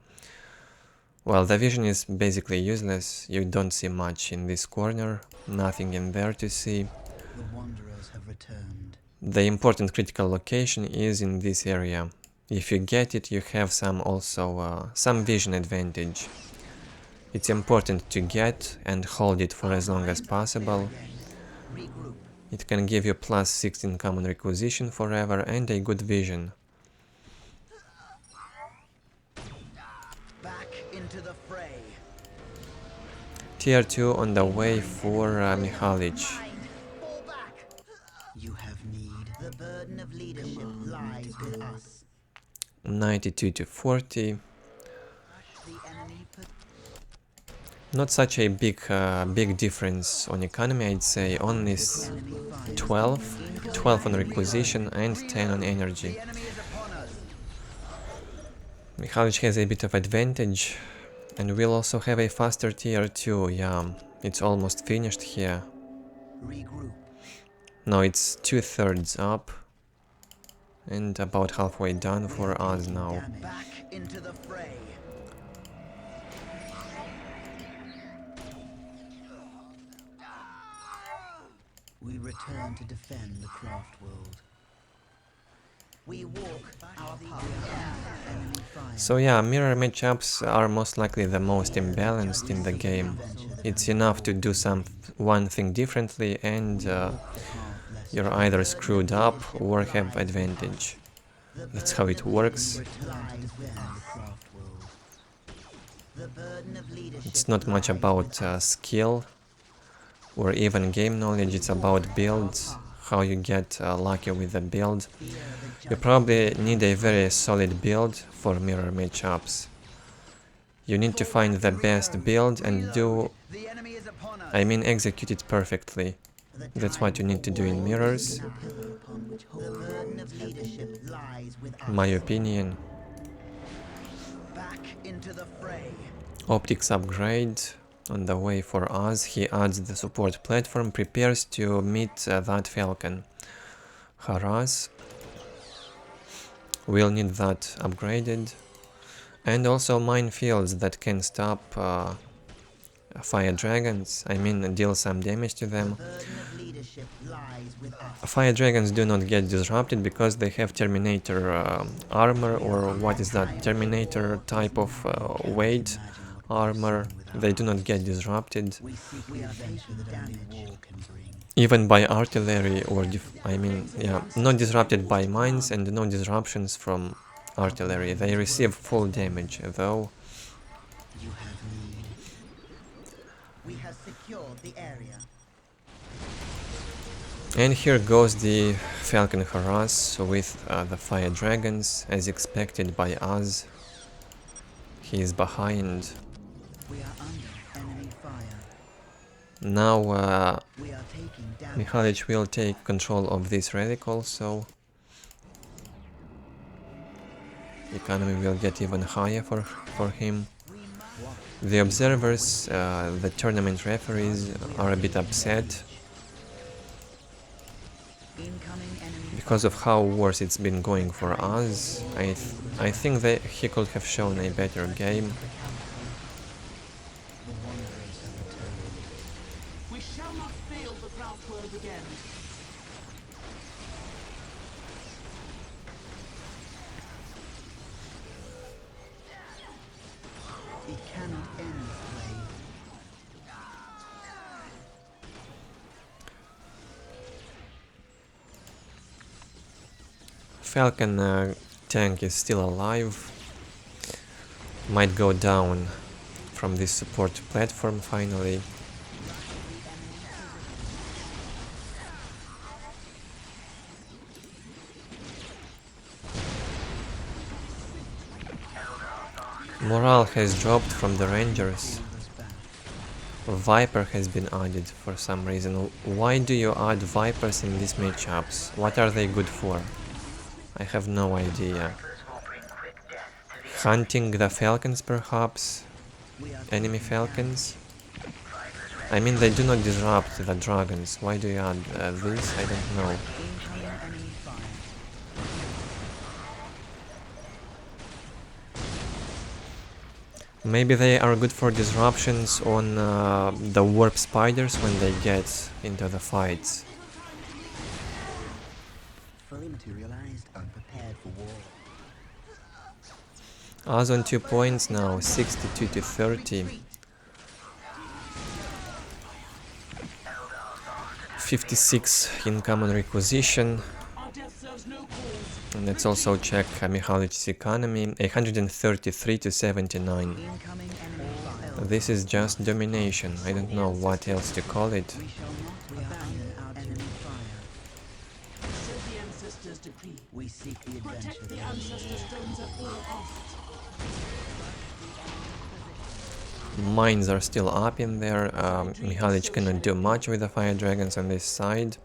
Speaker 1: Well, the vision is basically useless, you don't see much in this corner, nothing in there to see.
Speaker 3: The wanderers have returned.
Speaker 1: The important critical location is in this area. If you get it, you have some vision advantage. It's important to get and hold it for as long as possible.
Speaker 3: Regroup.
Speaker 1: It can give you +6 in common requisition forever and a good vision.
Speaker 3: Back into the fray.
Speaker 1: Tier 2 on the way for Mixalich.
Speaker 3: Fall back. You have need. The burden of leadership lies with us.
Speaker 1: 92 to 40.
Speaker 3: The enemy put
Speaker 1: Not such a big difference on economy, I'd say. Only 12 on requisition and 10 on energy. Mixalich has a bit of advantage, and we'll also have a faster tier 2. Yeah, it's almost finished here.
Speaker 3: regroup.
Speaker 1: No, it's 2/3 up and about halfway done for us now.
Speaker 3: Back into the fray. We return to defend the craft world. We walk our path. Enemy fire.
Speaker 1: So yeah, mirror matchups are most likely the most imbalanced in the game. It's enough to do one thing differently and you're either screwed up or have advantage. That's how it works. It's not much about skill or even game knowledge, it's about builds, how you get lucky with the build. You probably need a very solid build for mirror matchups. You need to find the best build and execute it perfectly. That's what you need to do in mirrors, my opinion.
Speaker 3: Back into the fray.
Speaker 1: Optics upgrade on the way for us. He adds the support platform, prepares to meet that Falcon. Harass. We'll need that upgraded. And also minefields that can stop fire dragons, deal some damage to them. Fire dragons do not get disrupted because they have Terminator armor, or what is that, Terminator type of weight armor. They do not get disrupted even by artillery or not disrupted by mines and no disruptions from artillery. They receive full damage though.
Speaker 3: We have secured the area.
Speaker 1: And here goes the Falcon Harass with the fire dragons as expected by us. He is behind.
Speaker 3: We are under enemy fire.
Speaker 1: Now
Speaker 3: We are taking damage.
Speaker 1: Mixalich will take control of this relic also. Economy will get even higher for him. The observers, the tournament referees are a bit upset
Speaker 3: Incoming enemy.
Speaker 1: because of how worse it's been going for us. I think that he could have shown a better game.
Speaker 2: We shall not fail the craft world again.
Speaker 3: It cannot end this way.
Speaker 1: Falcon tank is still alive. Might go down from this support platform finally. Morale has dropped from the Rangers. Viper has been added for some reason. Why do you add Vipers in these matchups? What are they good for? I have no idea. Hunting the Falcons perhaps? Enemy Falcons? They do not disrupt the dragons. Why do you add this? I don't know.
Speaker 3: Incoming enemy fire.
Speaker 1: Maybe they are good for disruptions on the warp spiders when they get into the fights.
Speaker 3: Fully materialized and prepared for war.
Speaker 1: Us on 2 points now, 62 to 30. 56 income on requisition.
Speaker 2: Our death serves no cause.
Speaker 1: And let's also check Mikhalich's economy, 133 to 79.
Speaker 3: Incoming enemy fire.
Speaker 1: This is just domination, I don't know what else to call it.
Speaker 3: We shall not abandon our enemy fire.
Speaker 2: So the ancestors decree.
Speaker 3: We We seek the
Speaker 8: Protect
Speaker 3: adventure.
Speaker 8: the ancestor stones at all costs.
Speaker 1: Mines are still up in there. Mixalich cannot do much with the fire dragons on this side.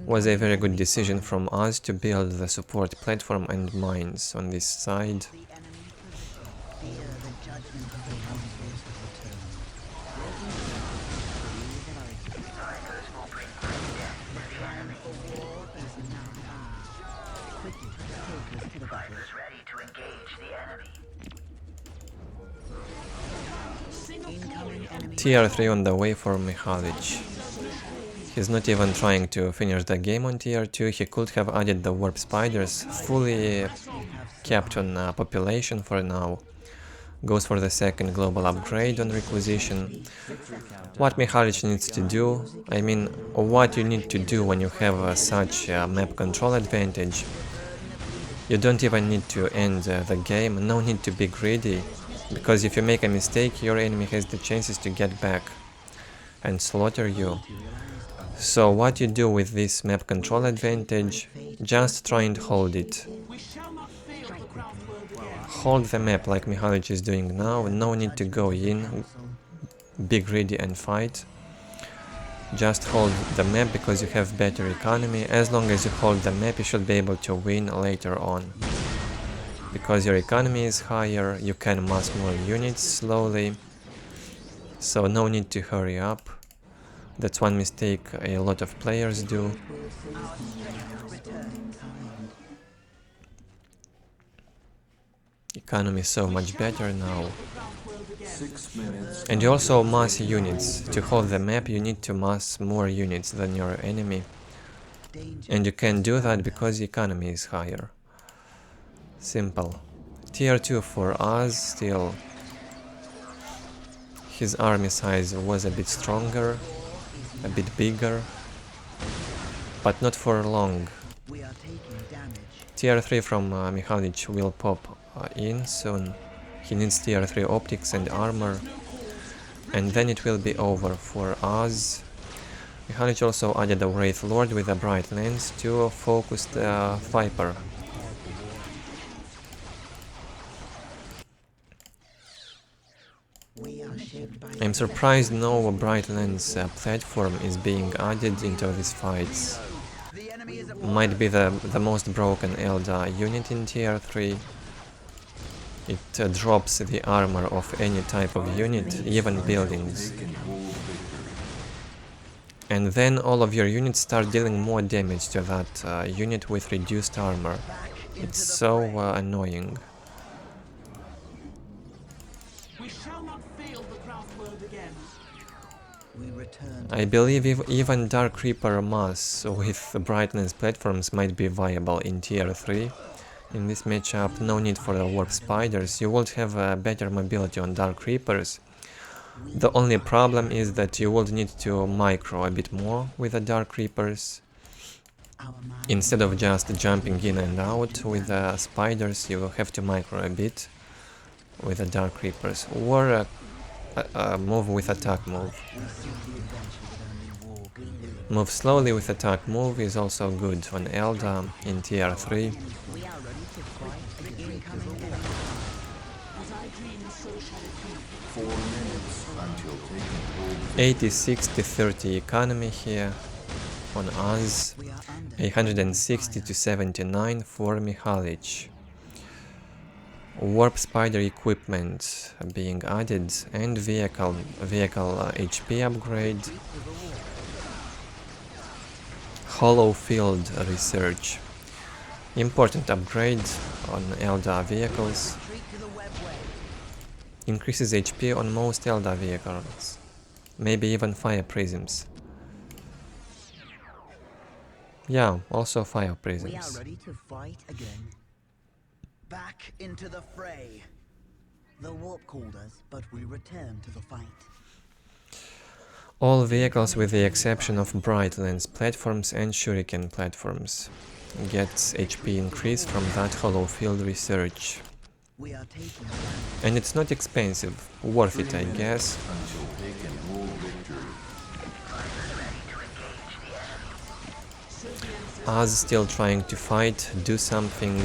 Speaker 1: Was a very good decision from us to build the support platform and mines on this side.
Speaker 3: The enemy position. Fear the judgment of the councils have returned. The time for war is now. Quickly, take us to the battle. Incoming enemy.
Speaker 1: Tier 3 on the way for Mixalich. He's not even trying to finish the game on tier 2. He could have added the warp spiders, fully kept on population for now. Goes for the second global upgrade on requisition. What Mixalich needs to do, I mean, what you need to do when you have such a map control advantage. You don't even need to end the game, no need to be greedy, because if you make a mistake, your enemy has the chances to get back and slaughter you. So what you do with this map control advantage, just try and hold it.
Speaker 8: We shall not fail the craft world again.
Speaker 1: Hold the map like Mixalich is doing now, no need to go in, be greedy and fight. Just hold the map because you have better economy. As long as you hold the map, you should be able to win later on. Because your economy is higher, you can mass more units slowly. So no need to hurry up. That's one mistake a lot of players do. Economy is so much better now.
Speaker 6: 6 minutes.
Speaker 1: And you also mass units. To hold the map you need to mass more units than your enemy. And you can do that because the economy is higher. Simple. Tier 2 for us still. His army size was a bit stronger, a bit bigger, but not for long.
Speaker 3: We are taking damage.
Speaker 1: Tier 3 from Mixalich will pop in soon. He needs tier 3 optics and armor, and then it will be over for us. Mixalich also added a Wraith Lord with a bright lens to focus the Viper.
Speaker 3: We are shaped by
Speaker 1: I'm surprised no bright lens platform is being added into these fights.
Speaker 3: the enemy is
Speaker 1: Might be the most broken Eldar unit in tier 3. It drops the armor of any type of unit, even buildings. And then all of your units start dealing more damage to that unit with reduced armor. It's so annoying.
Speaker 8: We shall not fail the craft world again.
Speaker 3: We return.
Speaker 1: I believe even Dark Reaper mass with brightness platforms might be viable in tier 3. In this matchup, no need for the warp spiders. You would have better mobility on Dark Reapers. The only problem is that you would need to micro a bit more with the Dark Reapers.
Speaker 3: Our mind.
Speaker 1: Instead of just jumping in and out with the spiders, you will have to micro a bit with the Dark Reapers, or move with attack move.
Speaker 3: We seek the adventure with only war.
Speaker 1: Move slowly with attack move is also good on Eldar in tier 3.
Speaker 3: We are ready to fight the incoming enemy.
Speaker 8: As I dream, so shall it be.
Speaker 6: 4 minutes until taking hold.
Speaker 1: 86 to 30 economy here on us.
Speaker 3: We are under
Speaker 1: 160 to 79 for Mixalich. Warp spider equipment being added and vehicle HP upgrade. Hollow field research. Important upgrade on Eldar vehicles.
Speaker 3: retreat to the webway.
Speaker 1: Increases HP on most Eldar vehicles. Maybe even fire prisms. Yeah, also fire
Speaker 3: We are
Speaker 1: prisms.
Speaker 3: ready to fight again. Back into the fray. The warp called us, but we return to the fight.
Speaker 1: All vehicles with the exception of bright lens platforms and shuriken platforms gets HP increase from that hollow field research.
Speaker 3: We are taking damage.
Speaker 1: And it's not expensive, worth it I guess.
Speaker 6: Until taking hold victory.
Speaker 1: Us still trying to fight, do something,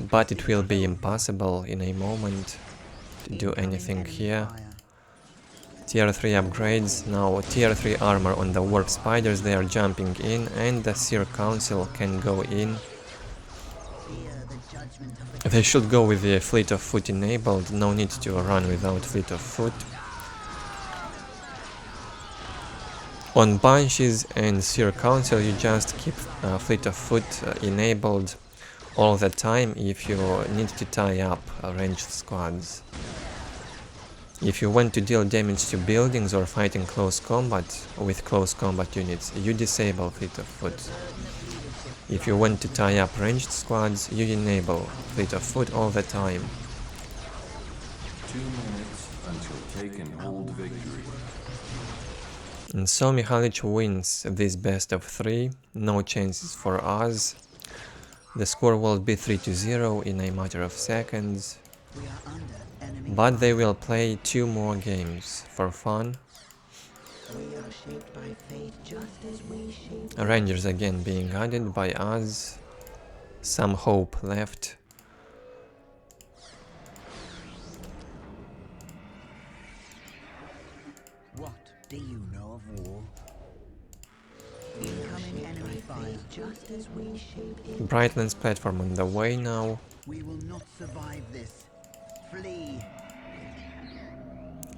Speaker 1: but it will be impossible in a moment to do anything here. Tier 3 upgrades, now tier 3 armor on the warp spiders, they are jumping in, and the Seer Council can go in. They should go with the Fleet of Foot enabled, no need to run without Fleet of Foot. On Banshees and Seer Council you just keep Fleet of Foot enabled all the time if you need to tie up ranged squads. If you want to deal damage to buildings or fight in close combat with close combat units, you disable Fleet of Foot. If you want to tie up ranged squads, you enable Fleet of Foot all the time.
Speaker 6: 2 minutes until take and hold victory.
Speaker 1: And so Mixalich wins this best of 3, no chances for us. The score will be 3-0 in a matter of seconds. But they will play 2 more games for fun. Rangers again being added by us. Some hope left.
Speaker 3: What do you know of war? Incoming enemy fire, just as we shaped it.
Speaker 1: Brightlands platform on the way now.
Speaker 3: We will not survive this. Flee.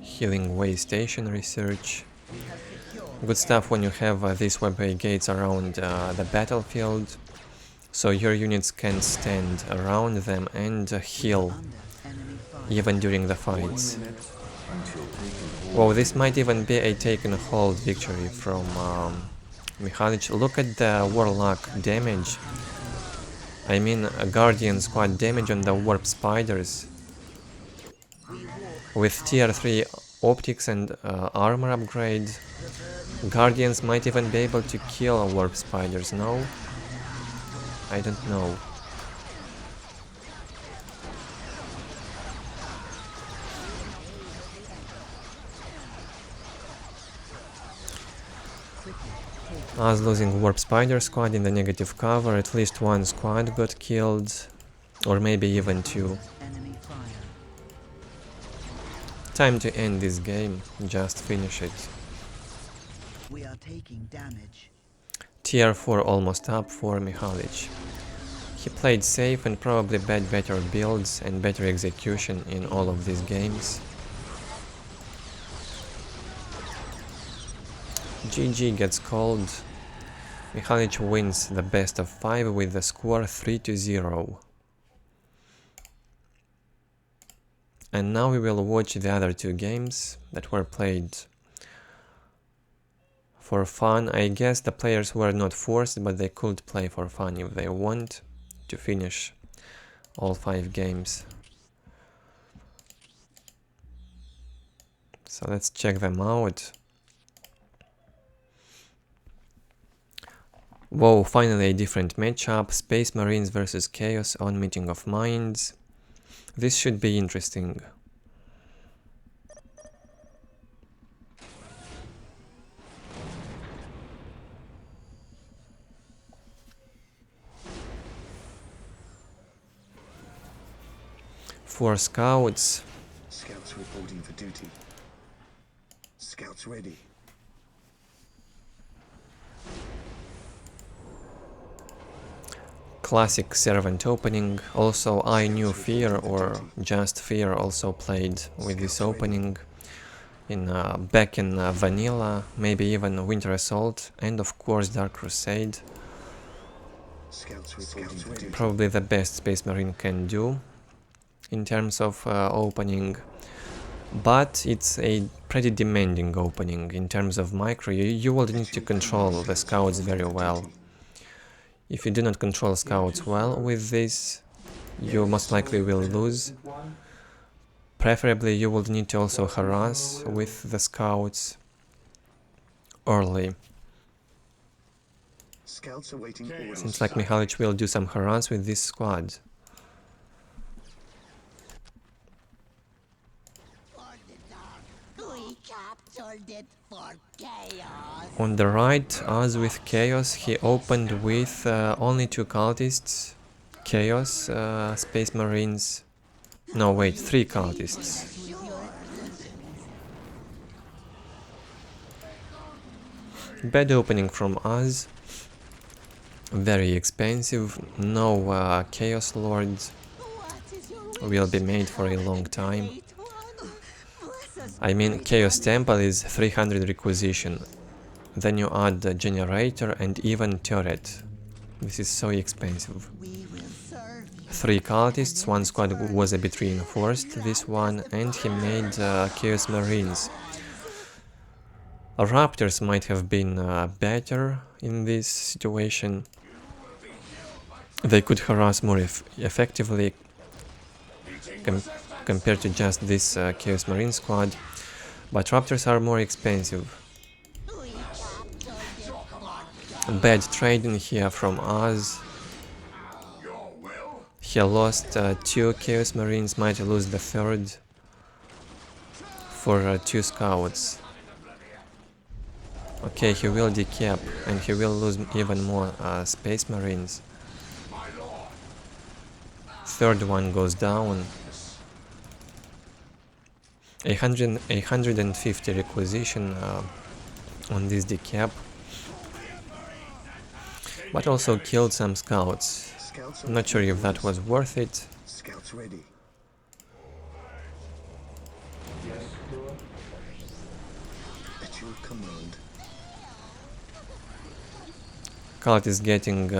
Speaker 1: Healing way station research. Good stuff when you have these webway gates around the battlefield, so your units can stand around them and heal even during the fights. Wow, this might even be a take and hold victory from Mixalich. Look at the Warlock damage. I mean, a Guardian squad damage on the Warp Spiders. With tier 3 optics and armor upgrade, Guardians might even be able to kill Warp Spiders, no? I don't know. Us losing Warp Spider squad in the negative cover, at least 1 squad got killed, or maybe even 2. Time to end this game, just finish it.
Speaker 3: We are taking damage.
Speaker 1: Tier 4 almost up for Mixalich. He played safe and probably had better builds and better execution in all of these games. GG gets called. Mixalich wins the best of 5 with the score 3-0. And now we will watch the other 2 games that were played for fun. I guess the players were not forced, but they could play for fun if they want to finish all 5 games. So let's check them out. Whoa, finally a different matchup. Space Marines versus Chaos on Meeting of Minds. This should be interesting. For scouts.
Speaker 4: Scouts reporting for duty. Scouts ready.
Speaker 1: Classic servant opening. Also I Knew Fear or Just Fear also played with this opening in back in vanilla, maybe even Winter Assault, and of course Dark Crusade. Probably the best Space Marine can do in terms of opening, but it's a pretty demanding opening in terms of micro. You will need to control the scouts very well. If you do not control scouts well with this, you most likely will lose. Preferably you will need to also harass with the scouts early. Seems like Mixalich will do some harass with this squad.
Speaker 9: We captured
Speaker 3: saved it for chaos.
Speaker 1: On the right, as with Chaos, he opened with only 2 cultists. Chaos, Space Marines. No, wait, 3 cultists. Bad opening from us. Very expensive. No Chaos Lords. Will be made for a long time. I mean, Chaos Temple is 300 requisition. Then you add the generator and even turret. This is so expensive. 3 cultists, 1 squad was a bit reinforced, this one, and he made Chaos Marines. Raptors might have been better in this situation. They could harass more effectively compared to just this Chaos Marine squad, but Raptors are more expensive. Bad trading here from us. He lost 2 Chaos Marines, might lose the 3rd for 2 scouts. Okay, he will decap and he will lose even more Space Marines. 3rd one goes down. 150 requisition on this decap, but also killed some scouts. Not sure if that was worth it.
Speaker 4: Scouts ready.
Speaker 5: Yes, Lord.
Speaker 4: At your command.
Speaker 1: Cult is getting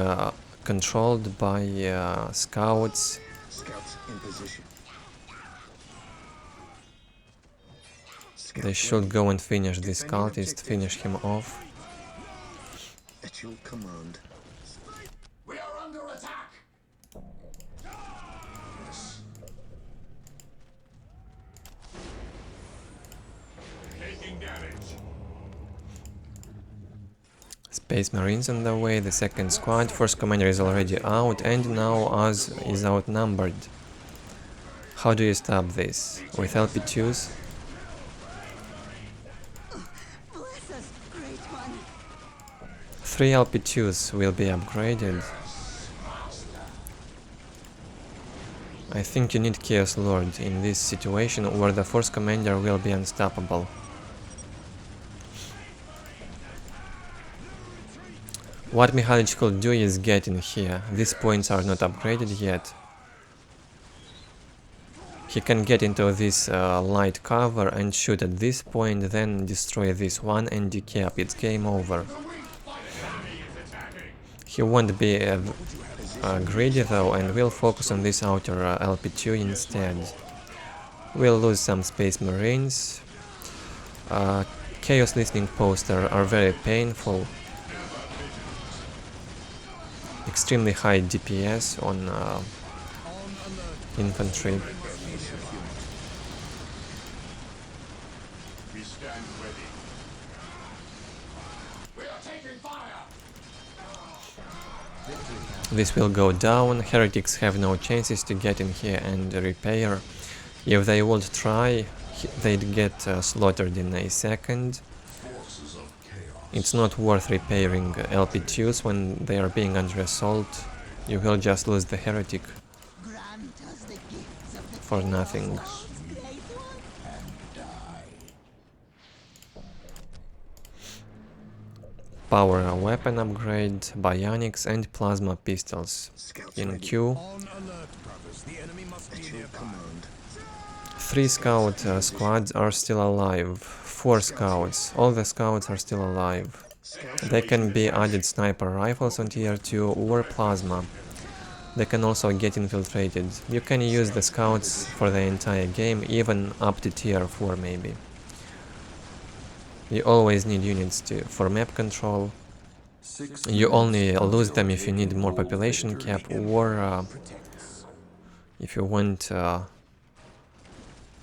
Speaker 1: controlled by scouts.
Speaker 4: Scouts in position.
Speaker 1: They should go and finish this cultist, finish him off.
Speaker 4: At your command.
Speaker 7: We are under attack. Taking damage.
Speaker 1: Space Marines on the way, the 2nd squad, 1st commander is already out, and now Oz is outnumbered. How do you stop this? With LP2s?
Speaker 3: Bless us, great one.
Speaker 1: 3 LP2s will be upgraded. I think you need Chaos Lord in this situation, where the 4th commander will be unstoppable. What Mixalich could do is get in here. These points are not upgraded yet. He can get into this light cover and shoot at this point, then destroy this one and decap. It's game over. He won't be greedy though, and will focus on this outer LP2 instead. We'll lose some Space Marines. Chaos Listening Posts are very painful. Extremely high DPS on infantry.
Speaker 7: We stand ready. We are taking fire.
Speaker 1: This will go down. Heretics have no chances to get in here and repair. If they would try, they'd get slaughtered in a second. It's not worth repairing LP2s when they are being under assault. You will just lose the heretic for nothing. Power weapon upgrade, bionics and plasma pistols.
Speaker 4: Scouts
Speaker 1: In
Speaker 4: ready.
Speaker 1: queue.
Speaker 7: On alert, brothers. The enemy must be
Speaker 4: At your
Speaker 7: nearby.
Speaker 4: command.
Speaker 1: 3 scout squads are still alive. 4 scouts. All the scouts are still alive.
Speaker 4: Scouts
Speaker 1: They
Speaker 4: ready.
Speaker 1: can be added sniper rifles on tier 2 or plasma. They can also get infiltrated. You can use the scouts for the entire game, even up to tier 4 maybe. You always need units for map control.
Speaker 6: 6
Speaker 1: You only
Speaker 6: minutes
Speaker 1: lose
Speaker 6: until
Speaker 1: them if you need
Speaker 6: taking
Speaker 1: more
Speaker 6: hold
Speaker 1: population
Speaker 6: victory.
Speaker 1: cap, or if you want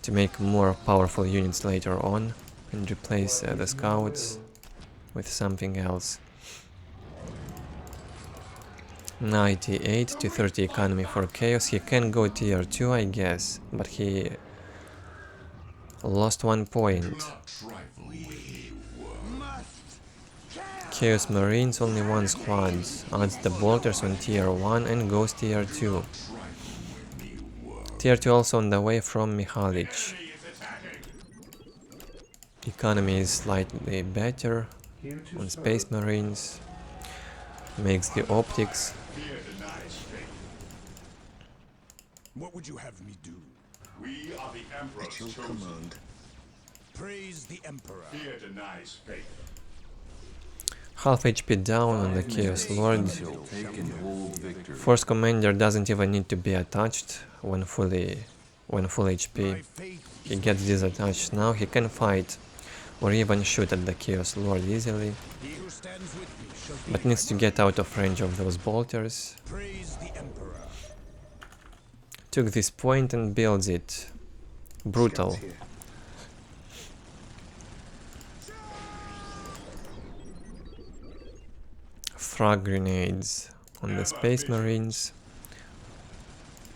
Speaker 1: to make more powerful units later on and replace the scouts with something else. 98 to 30 economy for Chaos. He can go tier 2, I guess, but he lost 1 point.
Speaker 7: Trifle with.
Speaker 1: Chaos Marines, only one squad. Adds the bolters on tier 1 and goes tier 2. Tier 2 also on the way from Mixalich. Economy is slightly better
Speaker 5: Here to
Speaker 1: on
Speaker 5: serve.
Speaker 1: Space Marines. Makes the optics.
Speaker 7: Fear denies faith. What would you have me do? We are the Emperor's
Speaker 4: At your
Speaker 7: chosen.
Speaker 4: command.
Speaker 7: Praise the Emperor. Fear denies faith.
Speaker 1: Half HP down on the
Speaker 6: 5
Speaker 1: Chaos
Speaker 6: minutes
Speaker 1: Lord.
Speaker 6: until take and hold victory.
Speaker 1: Force Commander doesn't even need to be attached when full HP.
Speaker 7: My faith
Speaker 1: He gets disattached now, he can fight or even shoot at the Chaos Lord easily,
Speaker 7: he who stands with me shall be.
Speaker 1: but needs to get out of range of those bolters.
Speaker 7: Praise the Emperor.
Speaker 1: Took this point and builds it. Brutal.
Speaker 4: Scouts here.
Speaker 1: Frag grenades on the Space Marines.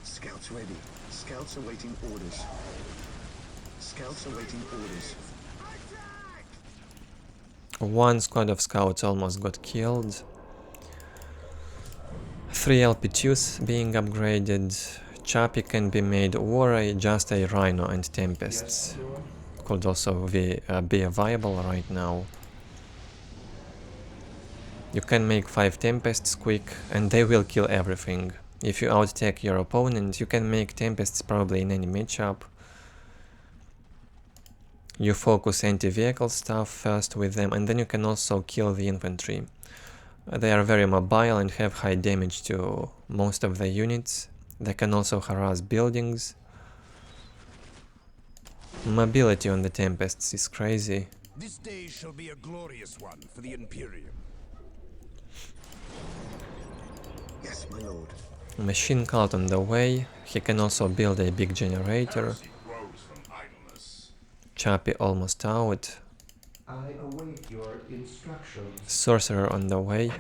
Speaker 4: Scouts ready. Scouts awaiting orders. Scouts awaiting orders.
Speaker 1: One squad of scouts almost got killed. 3 LP2s being upgraded. Chappy can be made or just a Rhino and Tempests.
Speaker 5: Yes, Lord.
Speaker 1: Could also be viable right now. You can make 5 Tempests quick and they will kill everything. If you outtech your opponent, you can make Tempests probably in any matchup. You focus anti-vehicle stuff first with them, and then you can also kill the infantry. They are very mobile and have high damage to most of the units. They can also harass buildings. Mobility on the Tempests is crazy.
Speaker 7: This day shall be a glorious one for the Imperial.
Speaker 4: Yes, my lord.
Speaker 1: Machine cult on the way. He can also build a big generator.
Speaker 7: He grows from idleness.
Speaker 1: Chappy almost out.
Speaker 5: I await your instructions.
Speaker 1: Sorcerer on the way.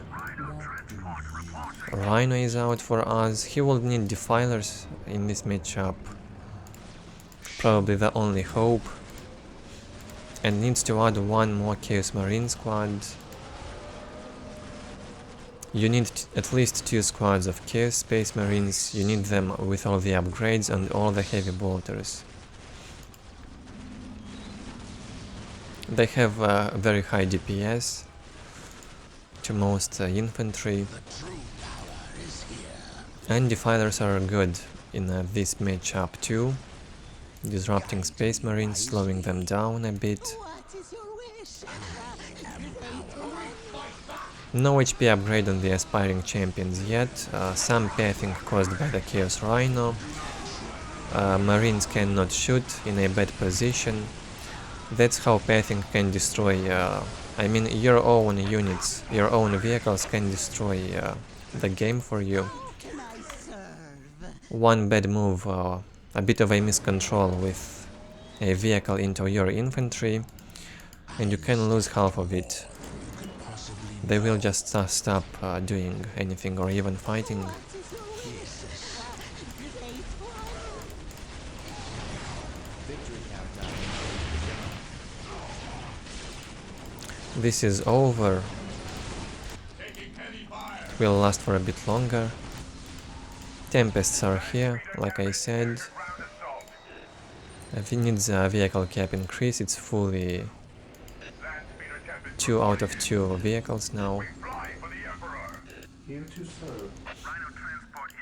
Speaker 1: Rhino is out for us. He will need Defilers in this matchup. Probably the only hope. And needs to add one more Chaos Marine squad. You need at least 2 squads of Chaos Space Marines. You need them with all the upgrades and all the heavy bolters. They have very high DPS to most infantry. And Defilers are good in this matchup too. Disrupting Space Marines, slowing them down a bit.
Speaker 2: What is your wish?
Speaker 1: No HP upgrade on the aspiring champions yet. Some pathing caused by the Chaos Rhino. Marines cannot shoot in a bad position. That's how pathing can destroy, I mean, your own units, your own vehicles can destroy the game for you.
Speaker 2: How can I serve?
Speaker 1: One bad move, a bit of a miscontrol with a vehicle into your infantry, and you can lose half of it. They will just stop doing anything or even fighting. This is over. Will last for a bit longer. Tempests are here, like I said. If it needs a vehicle cap increase, it's fully 2 out of 2 vehicles now.
Speaker 5: Here to serve.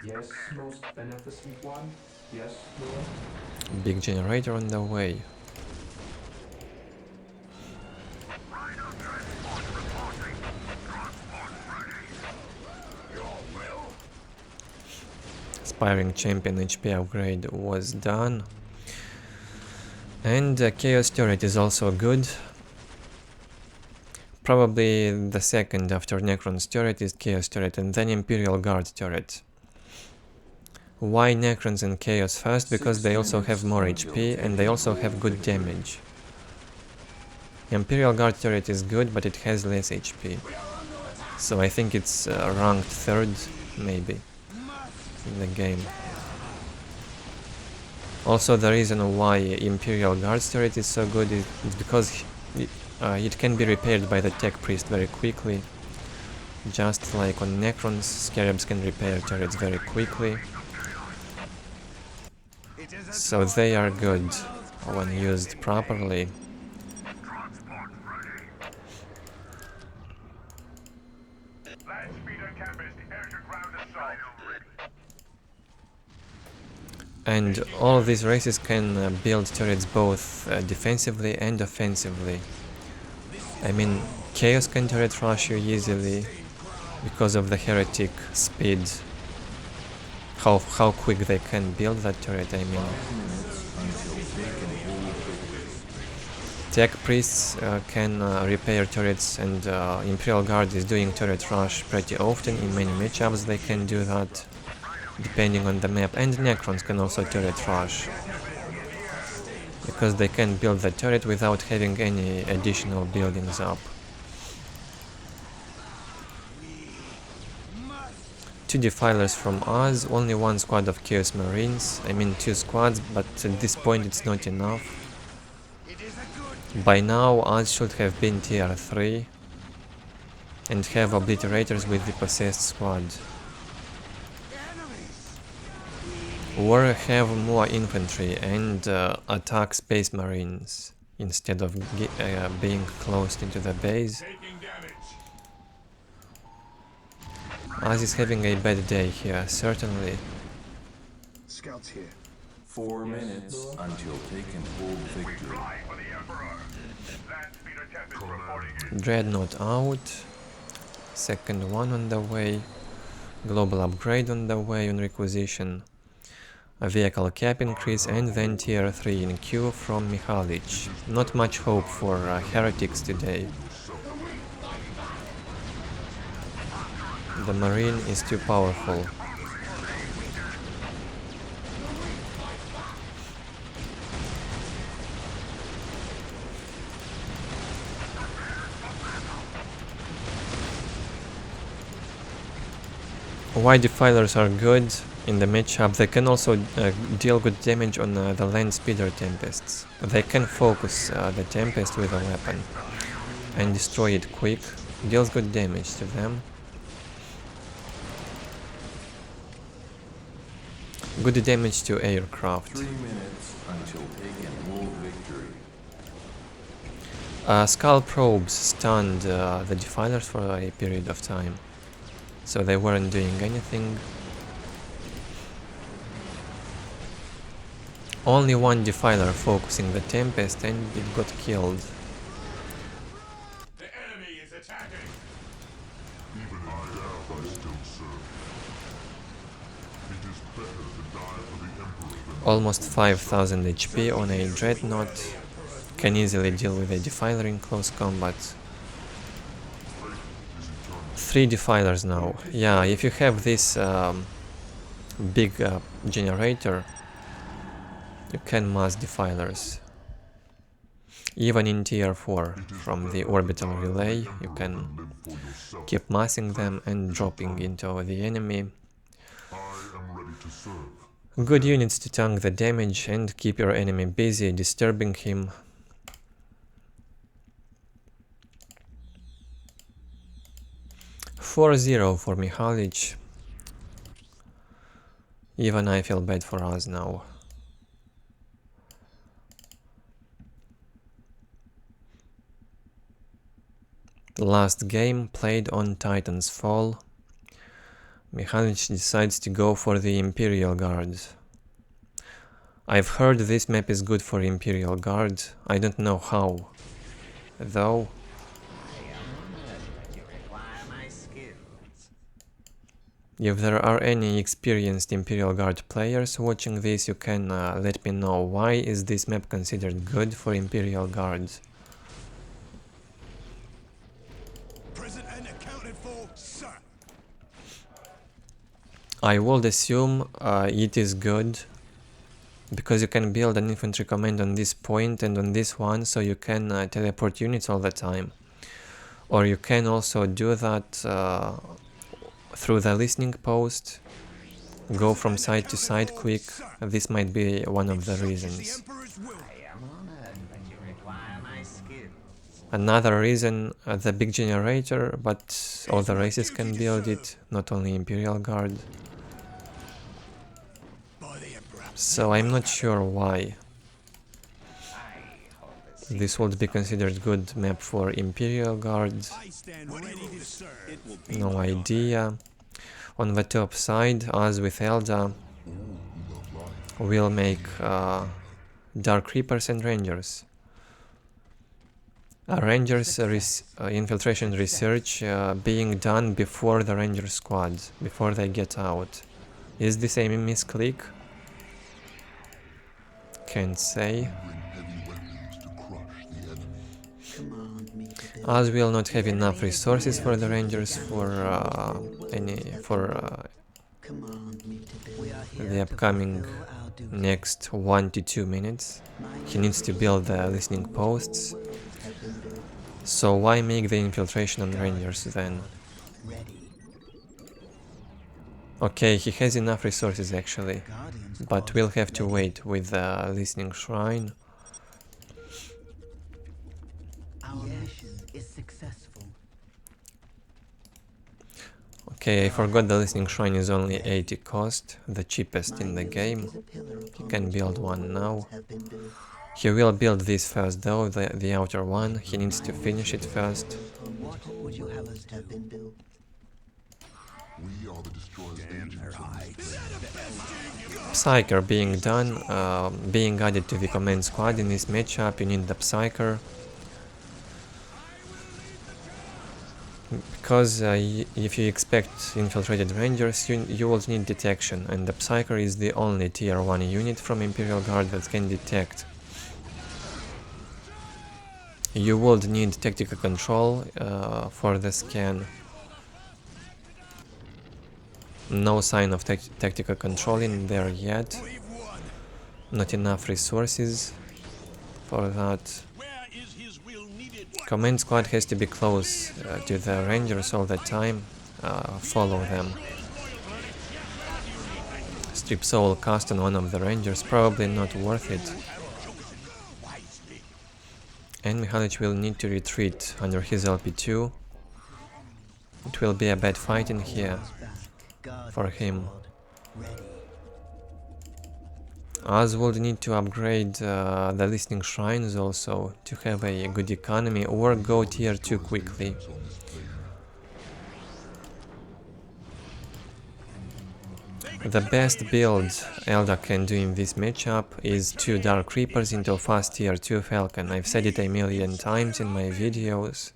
Speaker 5: Yes, most beneficent one. Yes, Lord.
Speaker 1: Big generator on the way. Aspiring champion HP upgrade was done. And Chaos turret is also good. Probably the second after Necron's turret is Chaos turret, and then Imperial Guard turret. Why Necrons and Chaos first? Because they also have more HP and they also have good damage. Imperial Guard turret is good, but it has less HP. So I think it's ranked 3rd, maybe, in the game. Also, the reason why Imperial Guard turret is so good is because It can be repaired by the tech priest very quickly. Just like on Necrons, Scarabs can repair turrets very quickly. So they are good when used properly. And all of these races can build turrets both defensively and offensively. I mean, Chaos can turret rush you easily because of the heretic speed. How quick they can build that turret, I mean. Tech priests can repair turrets, and Imperial Guard is doing turret rush pretty often. In many matchups they can do that, depending on the map. And Necrons can also turret rush, because they can build the turret without having any additional buildings up. Two defilers from us, only one squad of Chaos Marines. I mean 2 squads, but at this point it's not enough. By now us should have been tier 3 and have obliterators with the possessed squad. Or have more infantry and attack Space Marines instead of being closed into the base. Az is having a bad day here, certainly.
Speaker 4: Scouts here.
Speaker 6: 4 minutes until taken hold victory.
Speaker 1: Dreadnought out. Second one on the way. Global upgrade on the way on requisition. A vehicle cap increase and then tier 3 in queue from Mixalich. Not much hope for heretics today. The Marine is too powerful. Why defilers are good in the matchup? They can also deal good damage on the land speeder tempests. They can focus the tempest with a weapon and destroy it quick. Deals good damage to them. Good damage to aircraft.
Speaker 6: 3 minutes until taken hold victory.
Speaker 1: Skull probes stunned the defilers for a period of time, so they weren't doing anything. Only one defiler focusing the tempest and it got killed.
Speaker 7: The enemy is attacking.
Speaker 1: Almost 5000 HP on a Dreadnought. Can easily deal with a defiler in close combat. 3 defilers now. Yeah, if you have this big generator, you can mass defilers. Even in tier 4 from the orbital relay, you can keep massing them and dropping into the enemy. Good units to tank the damage and keep your enemy busy, disturbing him. (4-0) for Mixalich. Even I feel bad for us now. Last game played on Titan's Fall. Mixalich decides to go for the Imperial Guard. I've heard this map is good for Imperial Guard. I don't know how, though. If there are any experienced Imperial Guard players watching this, you can let me know why is this map considered good for Imperial Guard.
Speaker 7: Present and accounted for, sir.
Speaker 1: I would assume it is good, because you can build an infantry command on this point and on this one, so you can teleport units all the time. Or you can also do that through the listening post, go from side to side quick. This might be one of the reasons. Another reason, the big generator, but all the races can build it, not only Imperial Guard. So I'm not sure why. This would be considered good map for Imperial Guard. No idea. On the top side, as with Eldar, we'll make Dark Reapers and Rangers. Rangers infiltration research being done before the Ranger squad, before they get out. Is this a misclick? Can't say. As we'll not have enough resources for the Rangers for the upcoming next 1 to 2 minutes. He needs to build the listening posts. So why make the infiltration on Rangers then? Okay, he has enough resources actually, but we'll have to wait with the listening shrine.
Speaker 3: Our mission is successful.
Speaker 1: Okay, I forgot the listening shrine is only 80 cost, the cheapest in the game. He can build one now. He will build this first though, the outer one. He needs to finish it first.
Speaker 3: What would you have us have been built?
Speaker 1: Psyker being done, being added to the command squad in this matchup. You need the Psyker. Because if you expect infiltrated Rangers, you will need detection, and the Psyker is the only tier 1 unit from Imperial Guard that can detect. You would need tactical control for the scan. No sign of tactical control in there yet. Not enough resources for that. Command squad has to be close to the Rangers all the time. Follow them. Strip Soul cast on one of the Rangers, probably not worth it. And Mixalich will need to retreat under his LP2. It will be a bad fight in here for him. Az would need to upgrade the listening shrines also to have a good economy, or go tier 2 quickly. The best build Eldar can do in this matchup is 2 Dark Reapers into a fast tier 2 Falcon. I've said it a million times in my videos.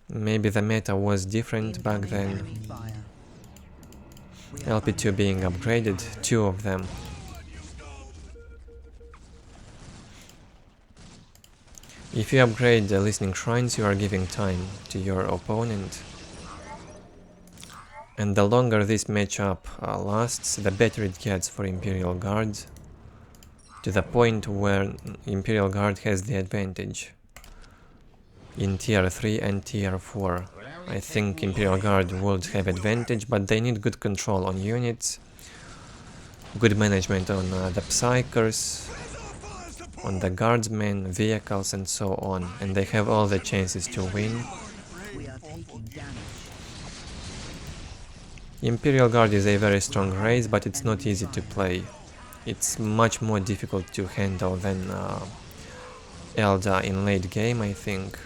Speaker 1: Maybe the meta was different back then. LP2 being upgraded, 2 of them. If you upgrade the listening shrines, you are giving time to your opponent. And the longer this matchup lasts, the better it gets for Imperial Guard, to the point where Imperial Guard has the advantage in tier 3 and tier 4. I think Imperial Guard would have advantage, but they need good control on units, good management on the Psykers, on the Guardsmen, vehicles and so on, and they have all the chances to win. Imperial Guard is a very strong race, but it's not easy to play. It's much more difficult to handle than Eldar in late game, I think.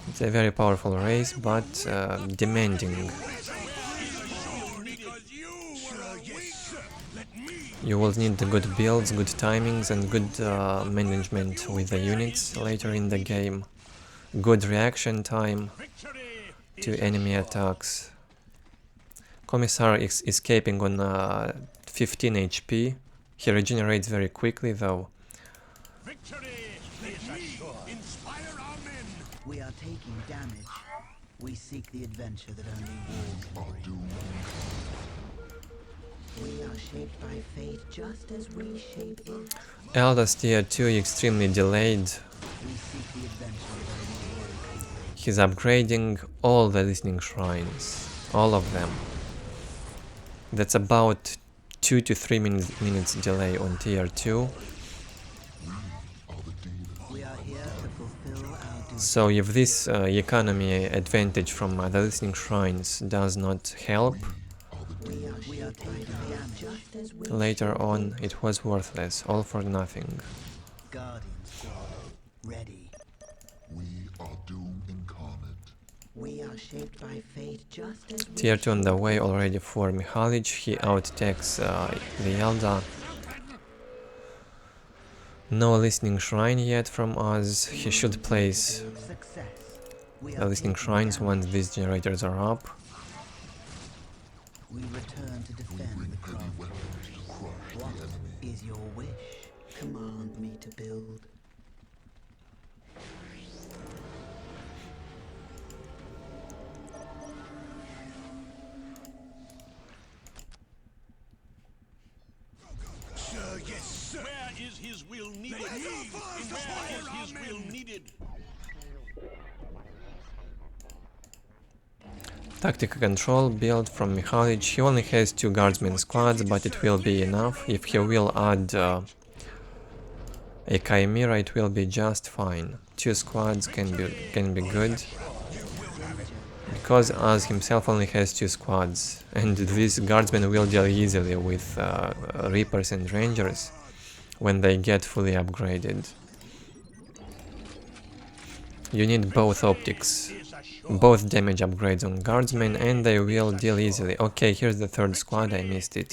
Speaker 1: It's a very powerful race, but demanding. You will need the good builds, good timings and good management with the units later in the game. Good reaction time to enemy attacks. Commissar is escaping on 15 HP. He regenerates very quickly though.
Speaker 3: We are taking damage. We seek the adventure that only war can bring. We are shaped by fate just as we shape it.
Speaker 1: Eldar's tier 2 extremely delayed.
Speaker 3: We seek the adventure that only war can bring.
Speaker 1: He's upgrading all the listening shrines. All of them. That's about 2 to 3 minutes delay on tier 2.
Speaker 3: We are here to fulfill our duty.
Speaker 1: So if this economy advantage from the listening shrines does not help,
Speaker 3: We are taking damage just as we
Speaker 1: later on it was worthless, all for nothing.
Speaker 3: Guardian squad ready.
Speaker 9: We are doom incarnate.
Speaker 3: We are shaped by fate just as we
Speaker 1: Tier 2 on the way already for Mixalich, he out-attacks the Eldar. No listening shrine yet from us, he should place
Speaker 3: success. We
Speaker 1: the
Speaker 3: are
Speaker 1: listening
Speaker 3: taking
Speaker 1: shrines
Speaker 3: damage.
Speaker 1: once these generators are up.
Speaker 3: We return to defend the craft. What is your wish? Command me to build.
Speaker 7: Sir, yes, sir. Where is his will needed? Where is his will needed?
Speaker 1: Tactical control build from Mixalich. He only has 2 guardsmen squads, but it will be enough. If he will add a Chimera, it will be just fine. 2 squads can be good, because Az himself only has 2 squads, and these guardsmen will deal easily with Reapers and Rangers when they get fully upgraded. You need both optics, both damage upgrades on guardsmen, and they will deal easily. Okay, here's the 3rd squad, I missed it.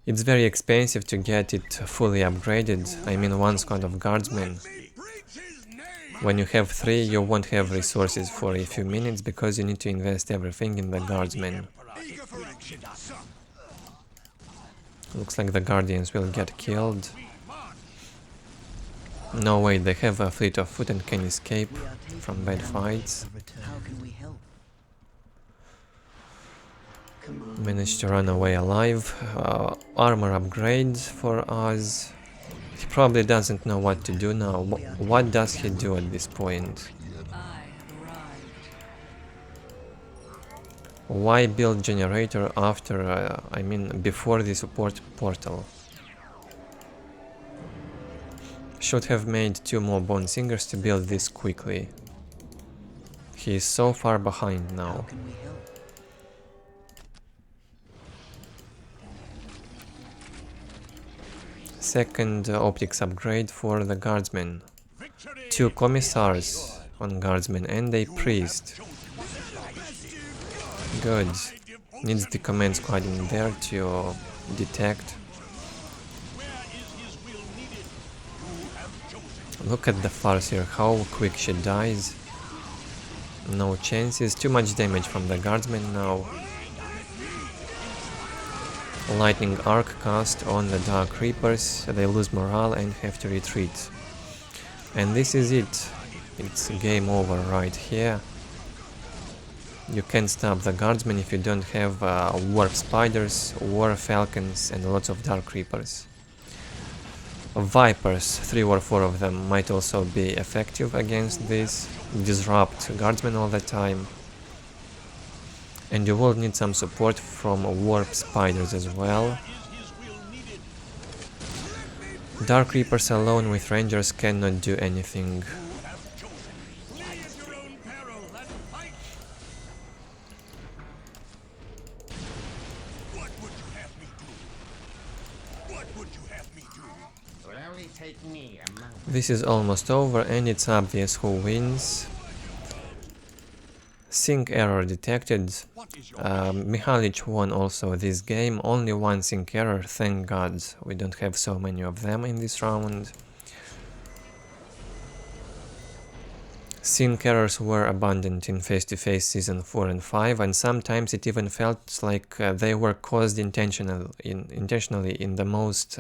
Speaker 1: It's very expensive to get it fully upgraded, I mean 1 squad of guardsmen. When you have 3, you won't have resources for a few minutes, because you need to invest everything in the guardsmen. Looks like the guardians will get killed. No way, they have a fleet of foot and can escape
Speaker 3: We are taking
Speaker 1: from bad
Speaker 3: damage.
Speaker 1: fights.
Speaker 3: How can we help? Command
Speaker 1: Managed to run away alive. Armor upgrade for us. He probably doesn't know what to do now. What does he do at this point? Why build generator after, I mean, before the support portal? Should have made 2 more Bone Singers to build this quickly. He is so far behind
Speaker 3: How
Speaker 1: now.
Speaker 3: can we help?
Speaker 1: Second optics upgrade for the guardsmen. 2 commissars on guardsmen and a priest. Good. Needs the command squad in there to detect. Look at the Farseer, how quick she dies. No chances, too much damage from the guardsmen now. Lightning arc cast on the Dark Reapers, they lose morale and have to retreat. And this is it. It's game over right here. You can't stop the guardsmen if you don't have warp spiders, war falcons and lots of Dark Reapers. Vipers, 3 or 4 of them, might also be effective against this. Disrupt guardsmen all the time. And you will need some support from warp spiders as well. Dark Reapers alone with Rangers cannot do anything. This is almost over and it's obvious who wins. Sync error detected. Mixalich won also this game. Only 1 sync error, thank God. We don't have so many of them in this round. Sync errors were abundant in face-to-face season 4 and 5, and sometimes it even felt like they were caused intentionally in the most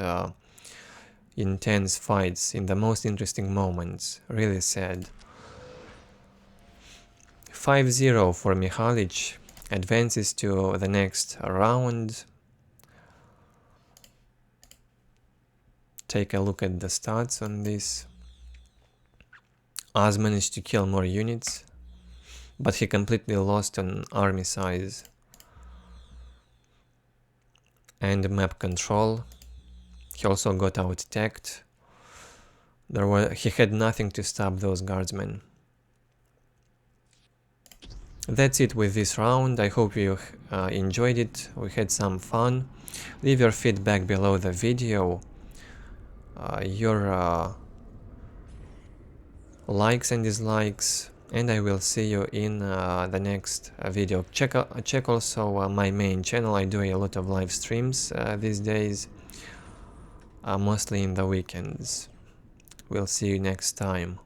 Speaker 1: intense fights, in the most interesting moments. Really sad. 5-0 for Mixalich, advances to the next round. Take a look at the stats on this. Az managed to kill more units, but he completely lost on army size. and map control. He also got out-teched. He had nothing to stop those guardsmen. That's it with this round. I hope you enjoyed it. We had some fun. Leave your feedback below the video. Your likes and dislikes, and I will see you in the next video. Check also my main channel. I do a lot of live streams these days, mostly in the weekends. We'll see you next time.